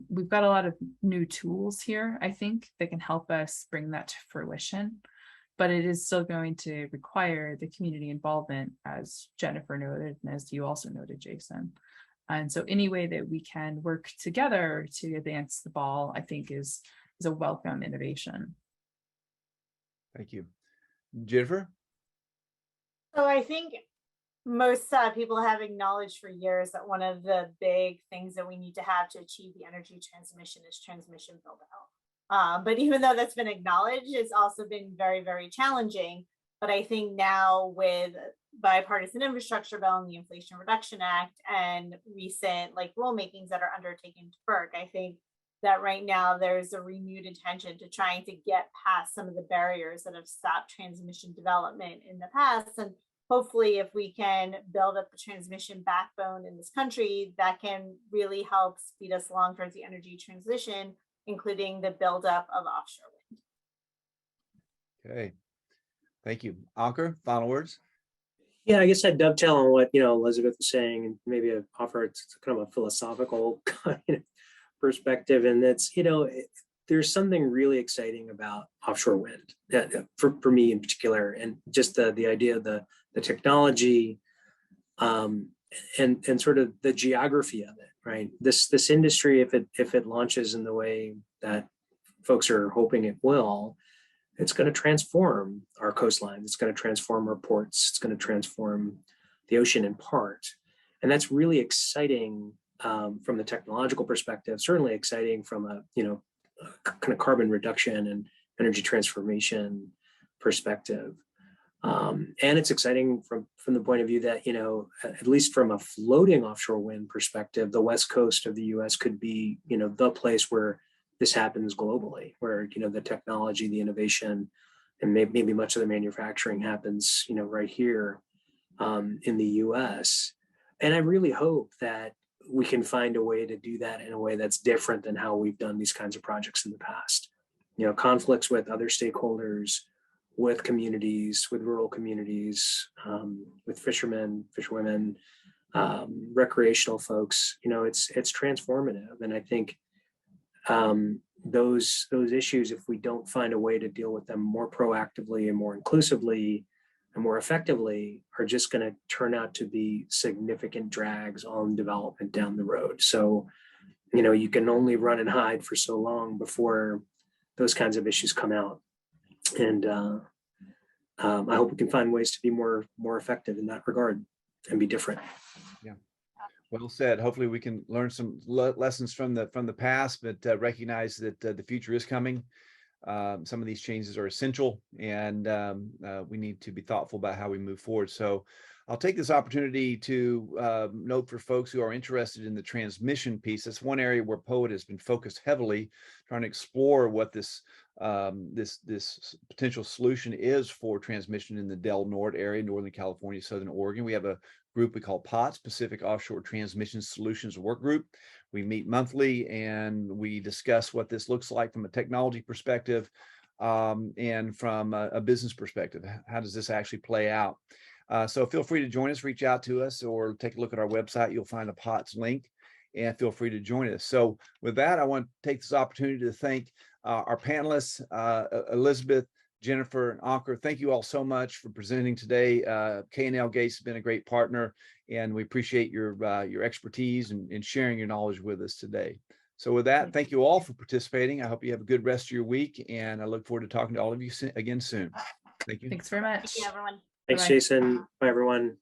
We've got a lot of new tools here, I think, that can help us bring that to fruition, but it is still going to require the community involvement, as Jennifer noted, and as you also noted, Jason. And so any way that we can work together to advance the ball, I think is a welcome innovation. Thank you. Jennifer? So I think most people have acknowledged for years that one of the big things that we need to have to achieve the energy transmission is transmission build out. But even though that's been acknowledged, it's also been very, very challenging. But I think now with bipartisan infrastructure bill and the Inflation Reduction Act and recent rulemakings that are undertaken to FERC, I think that right now there's a renewed intention to trying to get past some of the barriers that have stopped transmission development in the past. And hopefully if we can build up the transmission backbone in this country, that can really help speed us along towards the energy transition, including the buildup of offshore wind. Okay, thank you. Ankur, final words? Yeah, I guess I'd dovetail on what Elizabeth was saying, and maybe offer kind of a philosophical perspective. And that's there's something really exciting about offshore wind for me in particular, and just the idea of the technology and sort of the geography of it. Right, this industry, if it launches in the way that folks are hoping it will, it's going to transform our coastlines. It's going to transform our ports. It's going to transform the ocean in part. And that's really exciting from the technological perspective, certainly exciting from a kind of carbon reduction and energy transformation perspective. And it's exciting from the point of view that, at least from a floating offshore wind perspective, the West Coast of the US could be, the place where this happens globally, where, the technology, the innovation, and maybe much of the manufacturing happens, right here in the US. And I really hope that we can find a way to do that in a way that's different than how we've done these kinds of projects in the past. Conflicts with other stakeholders, with communities, with rural communities, with fishermen, fisherwomen, recreational folks. It's transformative, and I think those issues, if we don't find a way to deal with them more proactively and more inclusively and more effectively, are just going to turn out to be significant drags on development down the road. So, you can only run and hide for so long before those kinds of issues come out. And I hope we can find ways to be more effective in that regard and be different. Well said. Hopefully we can learn some lessons from the past, but recognize that the future is coming. Some of these changes are essential, and we need to be thoughtful about how we move forward. So I'll take this opportunity to note for folks who are interested in the transmission piece. That's one area where POET has been focused heavily, trying to explore what this potential solution is for transmission in the Del Norte area, Northern California, Southern Oregon. We have a group we call POTS, Pacific Offshore Transmission Solutions Work Group. We meet monthly and we discuss what this looks like from a technology perspective and from a business perspective. How does this actually play out? So feel free to join us, reach out to us, or take a look at our website. You'll find a POTS link, and feel free to join us. So with that, I want to take this opportunity to thank our panelists, Elizabeth, Jennifer, and Ankur. Thank you all so much for presenting today. K&L Gates has been a great partner, and we appreciate your expertise and sharing your knowledge with us today. So with that, thank you all for participating. I hope you have a good rest of your week, and I look forward to talking to all of you again soon. Thank you. Thanks very much. Thank you, everyone. Thanks, Bye-bye. Jason. Bye, everyone.